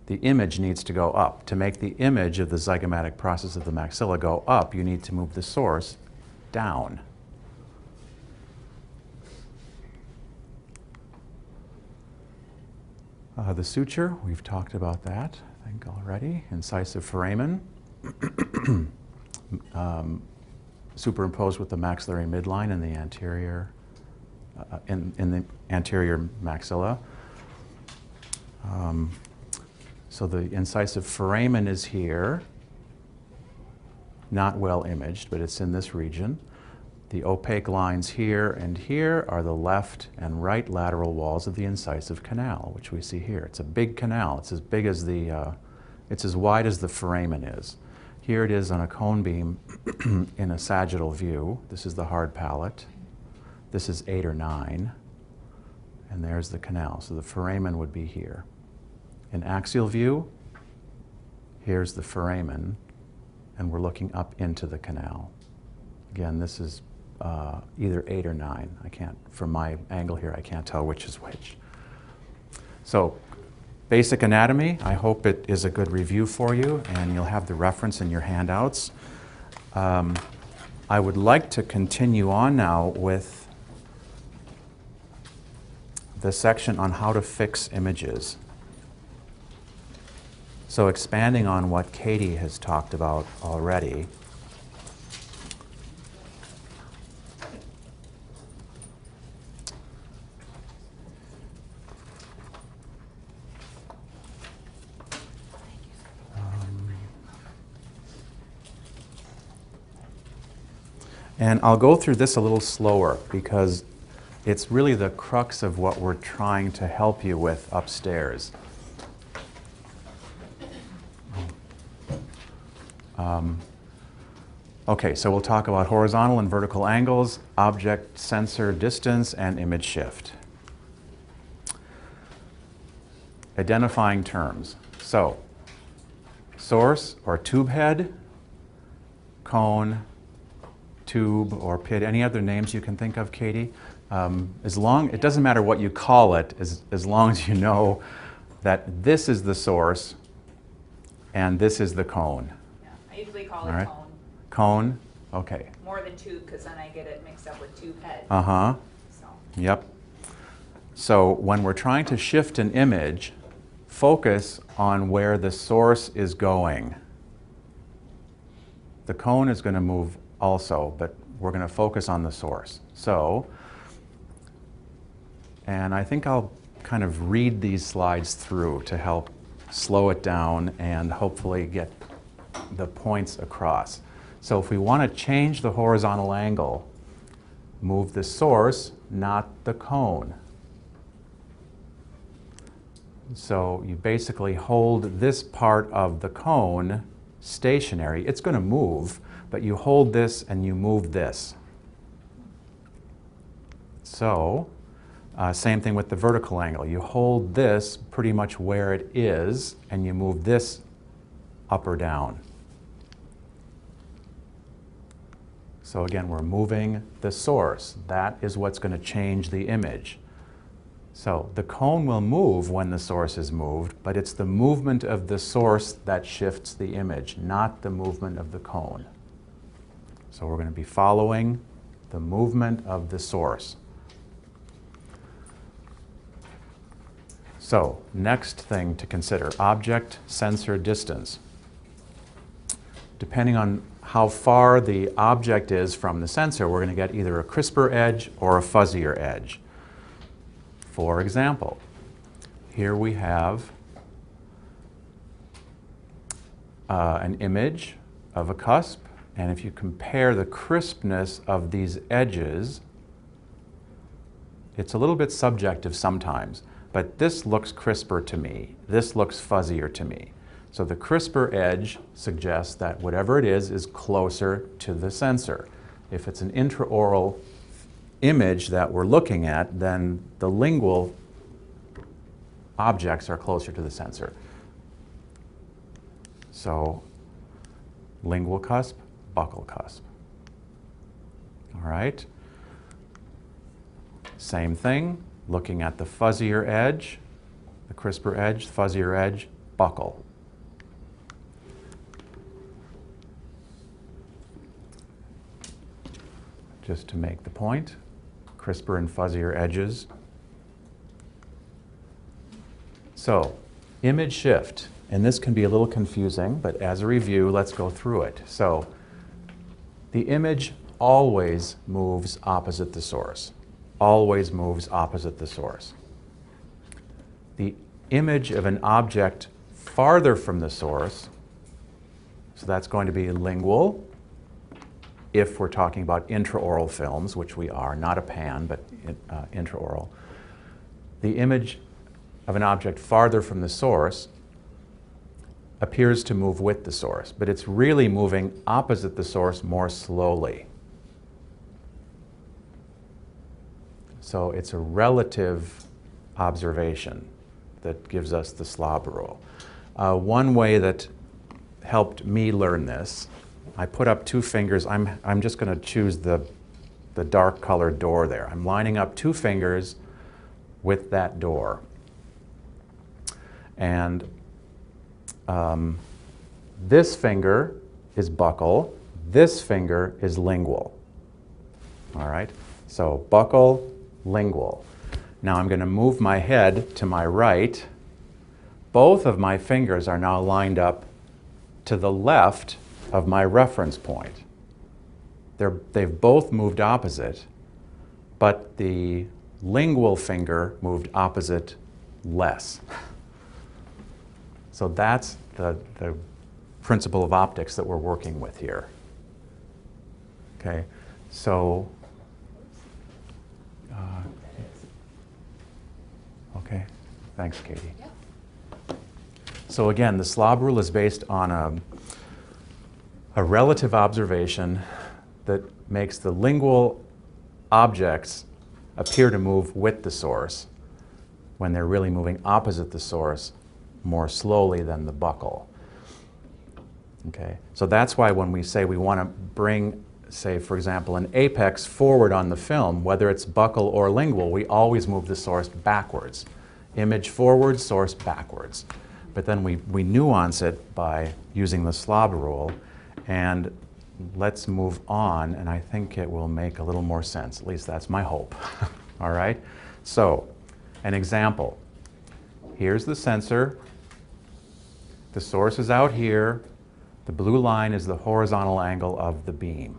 The image needs to go up. To make the image of the zygomatic process of the maxilla go up, you need to move the source down. The suture, we've talked about that, I think, already. Incisive foramen, superimposed with the maxillary midline in the anterior, in the anterior maxilla. So the incisive foramen is here, not well imaged, but it's in this region. The opaque lines here and here are the left and right lateral walls of the incisive canal, which we see here. It's a big canal. It's as big as it's as wide as the foramen is. Here it is on a cone beam in a sagittal view. This is the hard palate. This is 8 or 9. And there's the canal. So the foramen would be here. In axial view, here's the foramen, and we're looking up into the canal. Again, this is either 8 or 9. I can't, from my angle here, I can't tell which is which. So, basic anatomy, I hope it is a good review for you, and you'll have the reference in your handouts. I would like to continue on now with the section on how to fix images. So expanding on what Katie has talked about already, and I'll go through this a little slower because it's really the crux of what we're trying to help you with upstairs. Okay, so we'll talk about horizontal and vertical angles, object sensor distance, and image shift. Identifying terms. So, source or tube head, cone, tube or pit, any other names you can think of, Katie? It doesn't matter what you call it, as long as you know that this is the source and this is the cone. Yeah, I usually call it All right. cone. Cone, okay. More than tube, because then I get it mixed up with tube head. Uh-huh, So. yep. So when we're trying to shift an image, focus on where the source is going. The cone is going to move also, but we're going to focus on the source. So, and I think I'll kind of read these slides through to help slow it down and hopefully get the points across. So if we want to change the horizontal angle, move the source, not the cone. So you basically hold this part of the cone stationary. It's going to move, but you hold this and you move this. So Same thing with the vertical angle. You hold this pretty much where it is, and you move this up or down. So again, we're moving the source. That is what's going to change the image. So the cone will move when the source is moved, but it's the movement of the source that shifts the image, not the movement of the cone. So we're going to be following the movement of the source. So, next thing to consider, object-sensor distance. Depending on how far the object is from the sensor, we're going to get either a crisper edge or a fuzzier edge. For example, here we have an image of a cusp, and if you compare the crispness of these edges, it's a little bit subjective sometimes. But this looks crisper to me. This looks fuzzier to me. So the crisper edge suggests that whatever it is closer to the sensor. If it's an intraoral image that we're looking at, then the lingual objects are closer to the sensor. So lingual cusp, buccal cusp. All right. Same thing. Looking at the fuzzier edge, the crisper edge, fuzzier edge, buccal. Just to make the point, crisper and fuzzier edges. So, image shift, and this can be a little confusing, but as a review, let's go through it. So, the image always moves opposite the source. Always moves opposite the source. The image of an object farther from the source, so that's going to be lingual, if we're talking about intraoral films, which we are, not a pan, but intraoral. The image of an object farther from the source appears to move with the source, but it's really moving opposite the source more slowly. So it's a relative observation that gives us the Slob Rule. One way that helped me learn this, I put up two fingers. I'm just going to choose the dark colored door there. I'm lining up two fingers with that door. And this finger is buccal. This finger is lingual. All right? So buccal, lingual. Now I'm going to move my head to my right. Both of my fingers are now lined up to the left of my reference point. They've both moved opposite, but the lingual finger moved opposite less. So that's the principle of optics that we're working with here. Okay, so okay, thanks, Katie. Yep. So again, the Slob Rule is based on a relative observation that makes the lingual objects appear to move with the source when they're really moving opposite the source more slowly than the buccal. Okay, so that's why when we say we want to bring, say, for example, an apex forward on the film, whether it's buccal or lingual, we always move the source backwards. Image forward, source backwards. But then we nuance it by using the Slob Rule, and let's move on, and I think it will make a little more sense. At least that's my hope. All right? So, an example. Here's the sensor. The source is out here. The blue line is the horizontal angle of the beam.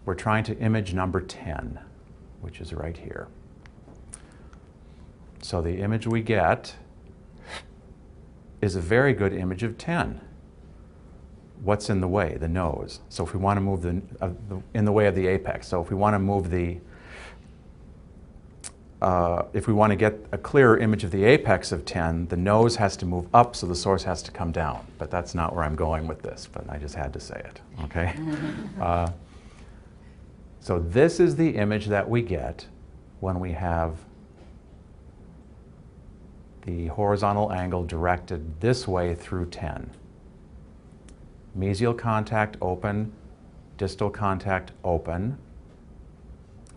We're trying to image number 10, which is right here. So the image we get is a very good image of 10. What's in the way? The nose. So if we want to move in the way of the apex. So if we want to move if we want to get a clearer image of the apex of 10, the nose has to move up, so the source has to come down. But that's not where I'm going with this, but I just had to say it, okay? So this is the image that we get when we have the horizontal angle directed this way through 10. Mesial contact open, distal contact open.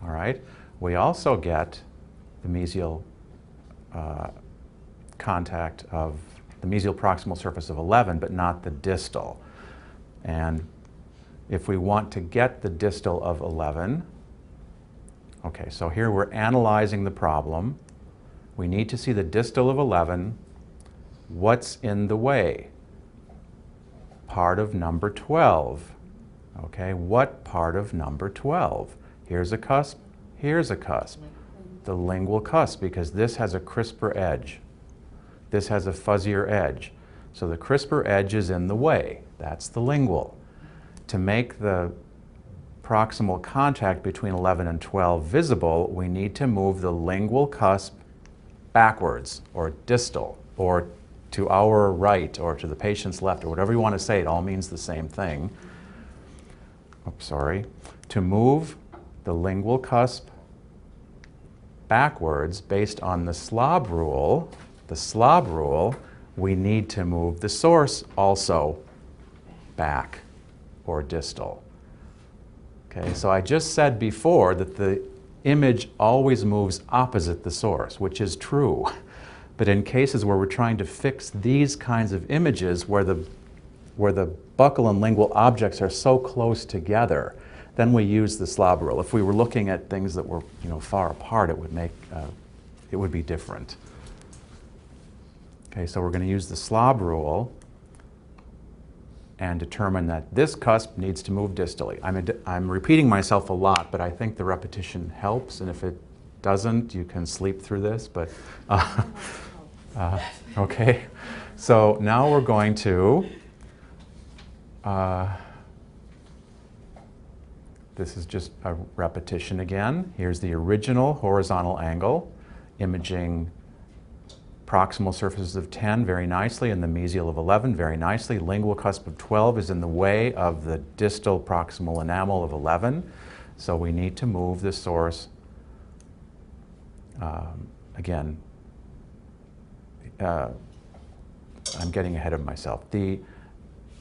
All right. We also get the mesial contact of the mesial proximal surface of 11, but not the distal. And if we want to get the distal of 11, okay, so here we're analyzing the problem. We need to see the distal of 11. What's in the way? Part of number 12. Okay, what part of number 12? Here's a cusp, here's a cusp. The lingual cusp, because this has a crisper edge. This has a fuzzier edge. So the crisper edge is in the way. That's the lingual. To make the proximal contact between 11 and 12 visible, we need to move the lingual cusp backwards, or distal, or to our right, or to the patient's left, or whatever you want to say. It all means the same thing. Oops, sorry. To move the lingual cusp backwards based on the Slob Rule, we need to move the source also back or distal. Okay, so I just said before that the image always moves opposite the source, which is true. But in cases where we're trying to fix these kinds of images where the buccal and lingual objects are so close together, then we use the Slob Rule. If we were looking at things that were far apart, it would be different. Okay, so we're going to use the Slob Rule and determine that this cusp needs to move distally. I'm repeating myself a lot, but I think the repetition helps, and if it doesn't, you can sleep through this. But okay, so now we're going to. This is just a repetition again. Here's the original horizontal angle, imaging proximal surfaces of 10 very nicely and the mesial of 11 very nicely. Lingual cusp of 12 is in the way of the distal proximal enamel of 11. So we need to move the source, again, I'm getting ahead of myself. The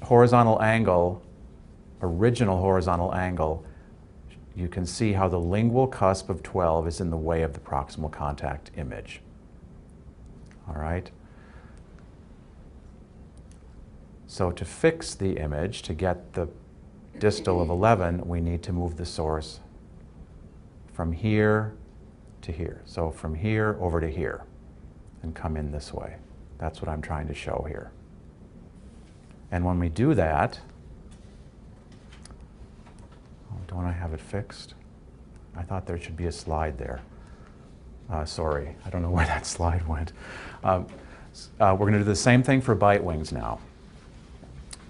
horizontal angle, original horizontal angle, you can see how the lingual cusp of 12 is in the way of the proximal contact image. All right? So to fix the image, to get the distal of 11, we need to move the source from here to here. So from here over to here and come in this way. That's what I'm trying to show here. And when we do that, don't I have it fixed? I thought there should be a slide there. Sorry, I don't know where that slide went. We're going to do the same thing for bite wings now.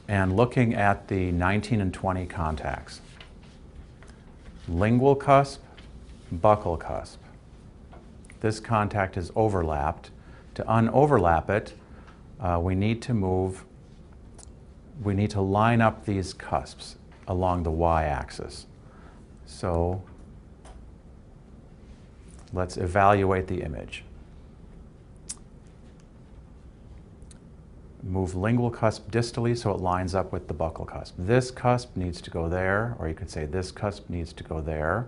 And looking at the 19 and 20 contacts. Lingual cusp, buccal cusp. This contact is overlapped. To unoverlap it, we need to line up these cusps along the y-axis. So let's evaluate the image. Move lingual cusp distally so it lines up with the buccal cusp. This cusp needs to go there, or you could say this cusp needs to go there.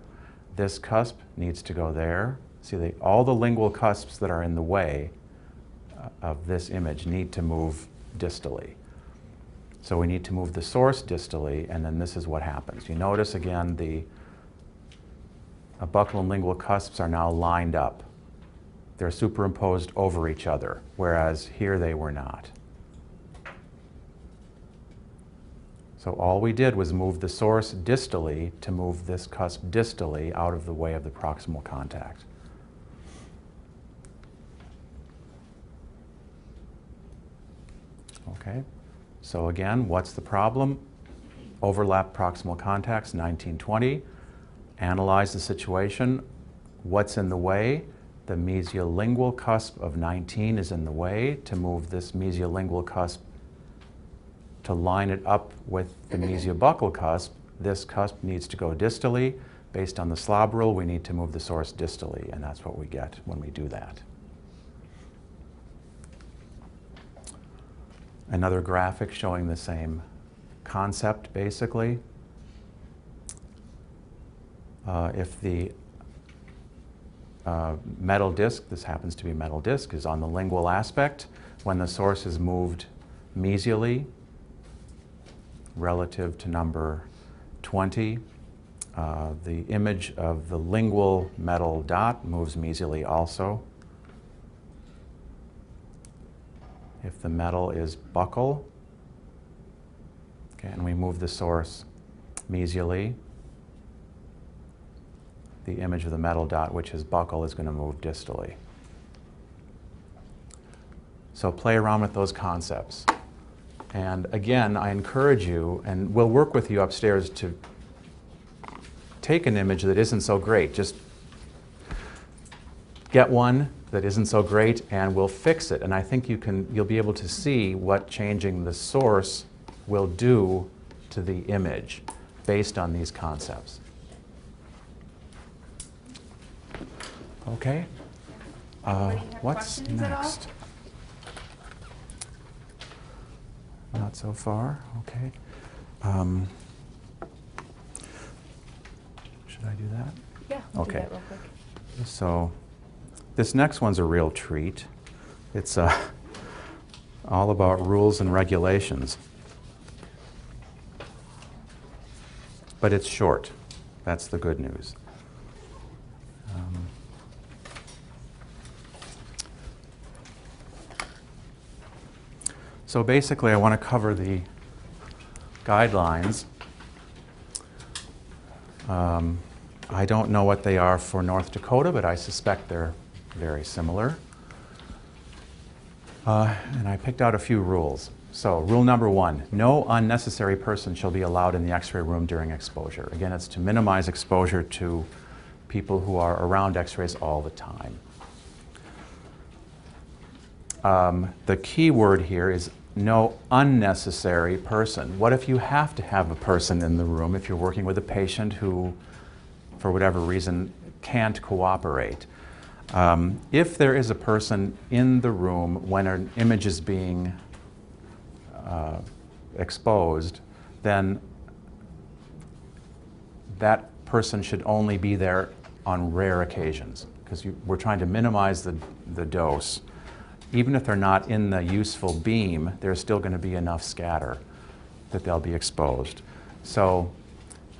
This cusp needs to go there. See, all the lingual cusps that are in the way of this image need to move distally. So we need to move the source distally, and then this is what happens. You notice again the buccal and lingual cusps are now lined up. They're superimposed over each other, whereas here they were not. So all we did was move the source distally to move this cusp distally out of the way of the proximal contact. Okay, so again, what's the problem? Overlap proximal contacts, 1920. Analyze the situation. What's in the way? The mesiolingual cusp of 19 is in the way. To move this mesiolingual cusp to line it up with the mesiobuccal cusp, this cusp needs to go distally. Based on the Slob Rule, we need to move the source distally, and that's what we get when we do that. Another graphic showing the same concept, basically. If the metal disc, this happens to be metal disc, is on the lingual aspect, when the source is moved mesially relative to number 20, the image of the lingual metal dot moves mesially also. If the metal is buccal, okay, and we move the source mesially, the image of the metal dot, which is buccal, is going to move distally. So play around with those concepts. And again, I encourage you, and we'll work with you upstairs to take an image that isn't so great. Just get one that isn't so great and we'll fix it. And I think you'll be able to see what changing the source will do to the image based on these concepts. Okay. Anybody have What's questions at all? next? Not so far. Okay. Should I do that? Yeah, we'll do Okay. that real quick. So this next one's a real treat. It's all about rules and regulations. But it's short. That's the good news. So basically, I want to cover the guidelines. I don't know what they are for North Dakota, but I suspect they're very similar. And I picked out a few rules. So rule number 1, no unnecessary person shall be allowed in the X-ray room during exposure. Again, it's to minimize exposure to people who are around X-rays all the time. The key word here is no unnecessary person. What if you have to have a person in the room if you're working with a patient who, for whatever reason, can't cooperate? If there is a person in the room when an image is being exposed, then that person should only be there on rare occasions, because we're trying to minimize the dose. Even if they're not in the useful beam, there's still going to be enough scatter that they'll be exposed. So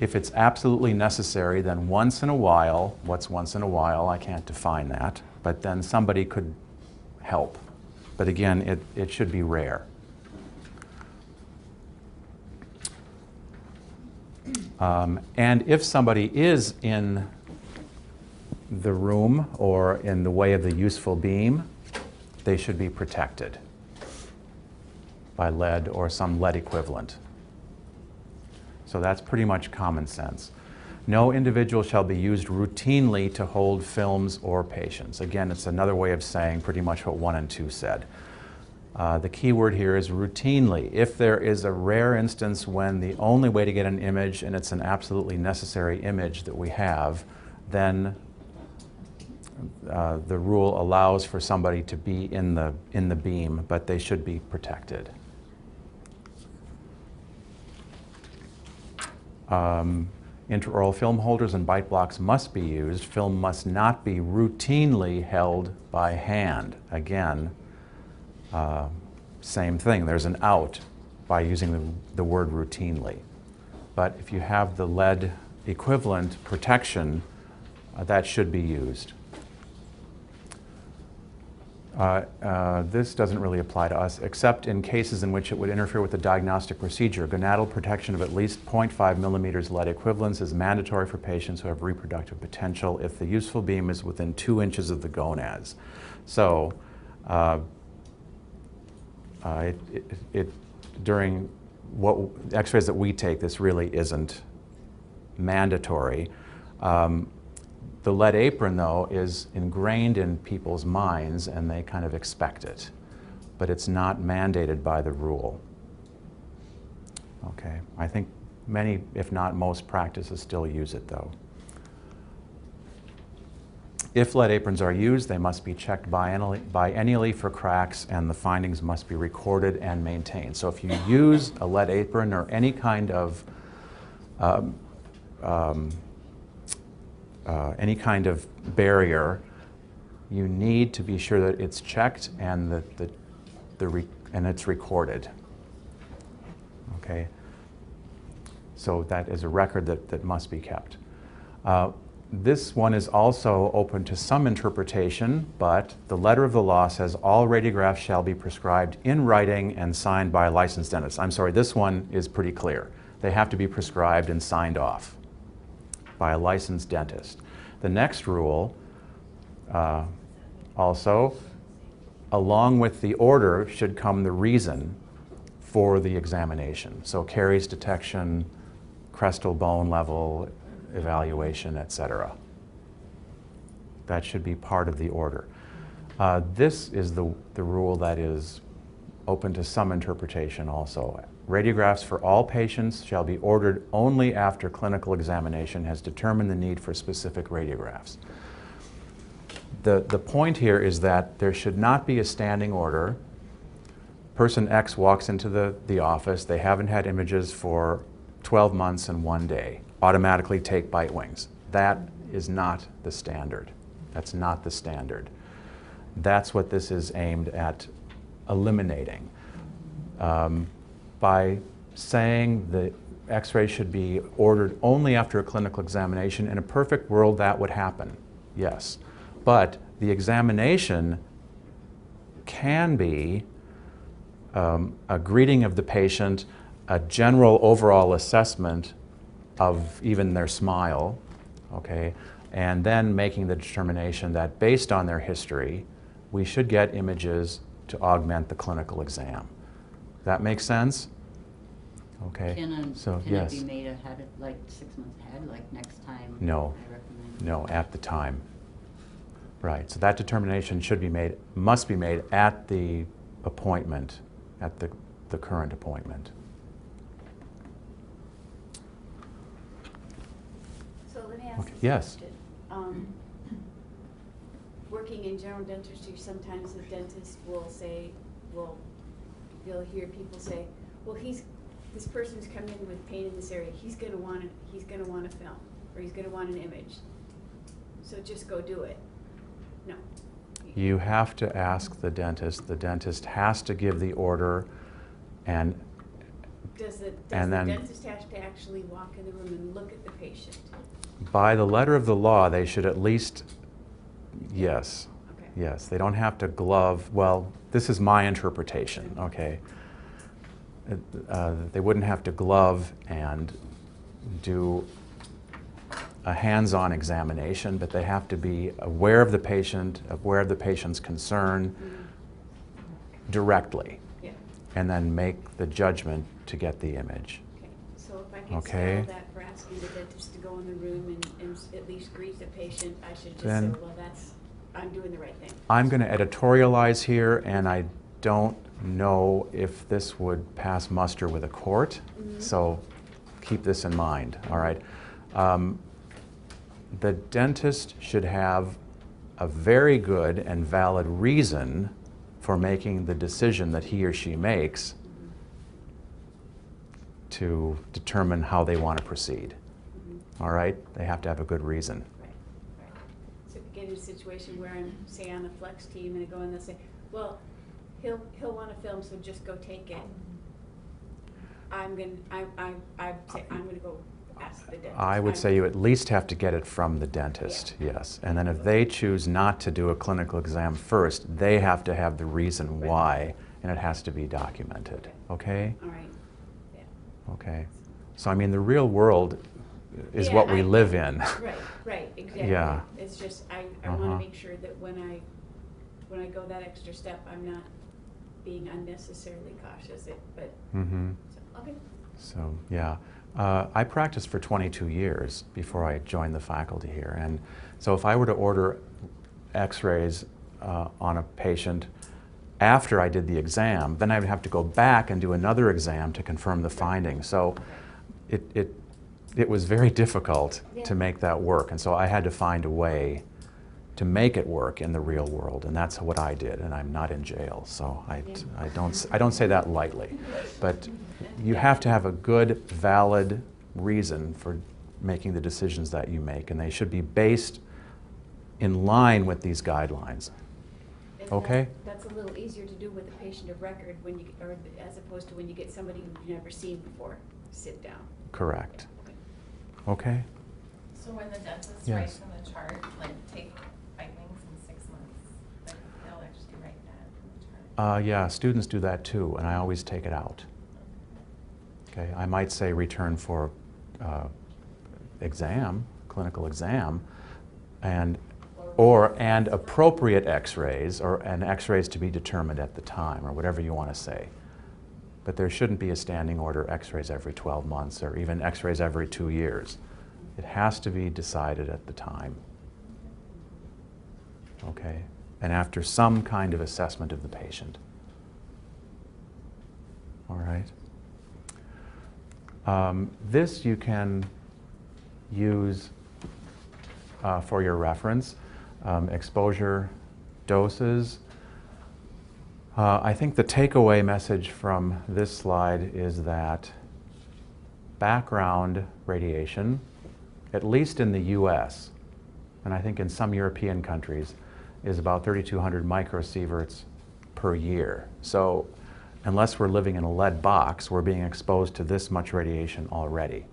if it's absolutely necessary, then once in a while, what's once in a while? I can't define that, but then somebody could help. But again, it should be rare. And if somebody is in the room or in the way of the useful beam, they should be protected by lead or some lead equivalent. So that's pretty much common sense. No individual shall be used routinely to hold films or patients. Again, it's another way of saying pretty much what 1 and 2 said. The key word here is routinely. If there is a rare instance when the only way to get an image, and it's an absolutely necessary image that we have, then the rule allows for somebody to be in the beam, but they should be protected. Intraoral film holders and bite blocks must be used. Film must not be routinely held by hand. Again, same thing. There's an out by using the word routinely. But if you have the lead equivalent protection, that should be used. This doesn't really apply to us, except in cases in which it would interfere with the diagnostic procedure. Gonadal protection of at least 0.5 millimeters lead equivalents is mandatory for patients who have reproductive potential if the useful beam is within 2 inches of the gonads. So during X-rays that we take, this really isn't mandatory. The lead apron, though, is ingrained in people's minds, and they kind of expect it. But it's not mandated by the rule. Okay, I think many, if not most, practices still use it, though. If lead aprons are used, they must be checked biennially for cracks, and the findings must be recorded and maintained. So if you use a lead apron or any kind of barrier, you need to be sure that it's checked and and it's recorded. Okay, so that is a record that must be kept. This one is also open to some interpretation, but the letter of the law says all radiographs shall be prescribed in writing and signed by a licensed dentist. I'm sorry, this one is pretty clear. They have to be prescribed and signed off by a licensed dentist. The next rule also, along with the order should come the reason for the examination. So caries detection, crestal bone level evaluation, etc. That should be part of the order. This is the rule that is open to some interpretation also. Radiographs for all patients shall be ordered only after clinical examination has determined the need for specific radiographs. The point here is that there should not be a standing order. Person X walks into the office, they haven't had images for 12 months and 1 day. Automatically take Bitewings. That is not the standard. That's not the standard. That's what this is aimed at eliminating. By saying the X-ray should be ordered only after a clinical examination, in a perfect world that would happen, yes. But the examination can be a greeting of the patient, a general overall assessment of even their smile, okay, and then making the determination that based on their history, we should get images to augment the clinical exam. That makes sense? Okay. Can yes. it be made ahead, like 6 months ahead, like next time? No. I recommend. No, at the time. Right. So that determination must be made at the appointment, at the current appointment. So let me ask Okay. this Yes. question. Working in general dentistry, sometimes the dentist will say, you'll hear people say, well, this person's come in with pain in this area. He's gonna want a film, or he's gonna want an image. So just go do it. No. You have to ask the dentist. The dentist has to give the order, and Does the then dentist have to actually walk in the room and look at the patient? by the letter of the law, they should at least, yes. Okay. Yes, they don't have to glove. Well, this is my interpretation, okay? They wouldn't have to glove and do a hands-on examination, but they have to be aware of the patient, aware of the patient's concern directly, Yeah. and then make the judgment to get the image. Okay. So if I can Okay. sell that for asking the dentist to go in the room and at least greet the patient, I should just Then- say, well, I'm doing the right thing. I'm going to editorialize here, and I don't know if this would pass muster with a court, so keep this in mind, all right? The dentist should have a very good and valid reason for making the decision that he or she makes to determine how they want to proceed, all right? They have to have a good reason. Right. So if you get in a situation where I'm, say, on a flex team and I go in and they'll say, well, he'll want to film, so just go take it. I'd say I'm gonna go ask the dentist. I would say you at least have to get it from the dentist, yes. And then if they choose not to do a clinical exam first, they have to have the reason why, and it has to be documented, okay? All right. Yeah. Okay. So I mean, the real world is Yeah, what we live in. Right, exactly. Yeah. It's just, I want to make sure that when I go that extra step, I'm not being unnecessarily cautious, Mm-hmm. okay. So, yeah. I practiced for 22 years before I joined the faculty here. And so if I were to order x-rays on a patient after I did the exam, then I would have to go back and do another exam to confirm the findings. So it was very difficult to make that work. And so I had to find a way to make it work in the real world, and that's what I did, and I'm not in jail, so I don't say that lightly. But you have to have a good, valid reason for making the decisions that you make, and they should be based in line with these guidelines. And Okay? That's a little easier to do with a patient of record when you, or as opposed to when you get somebody you've never seen before sit down. Correct. Okay? So when the dentist Yes. writes on the chart, like take findings in 6 months, like they'll actually write that in the chart? Yeah, students do that too, and I always take it out. Okay, I might say return for exam, clinical exam, and appropriate x-rays, and x-rays to be determined at the time, or whatever you want to say. But there shouldn't be a standing order x-rays every 12 months, or even x-rays every 2 years. It has to be decided at the time. Okay? And after some kind of assessment of the patient. All right? This you can use for your reference. Exposure doses. I think the takeaway message from this slide is that background radiation, at least in the US, and I think in some European countries, is about 3,200 microsieverts per year. So unless we're living in a lead box, we're being exposed to this much radiation already.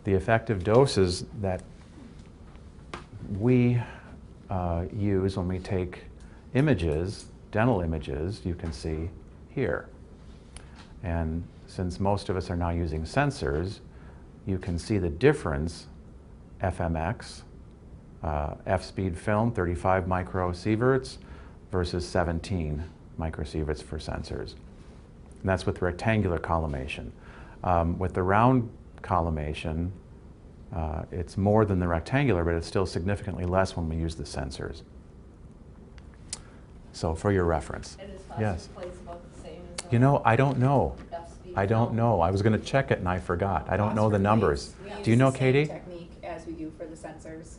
The effective doses that we use when we take images, dental images, you can see here. And since most of us are now using sensors, you can see the difference, FMX, F-speed film, 35 microsieverts versus 17 microsieverts for sensors. And that's with rectangular collimation. With the round collimation, it's more than the rectangular, but it's still significantly less when we use the sensors. So for your reference. And is Yes. phosphor plates about the same as You know, I don't know. F-speed? I don't know. I was going to check it and I forgot. I don't know the numbers. We Do you know, use the same Katie? technique as we do for the sensors,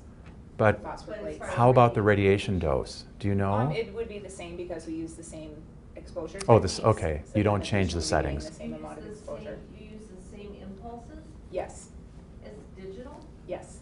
But phosphor But as plates. far as how about the radiation dose? Do you know? It would be the same because we use the same exposure Oh, this- techniques, okay. so You then don't change the essentially we're getting settings. the same amount of exposure. You use the same impulses Yes, as digital? yes.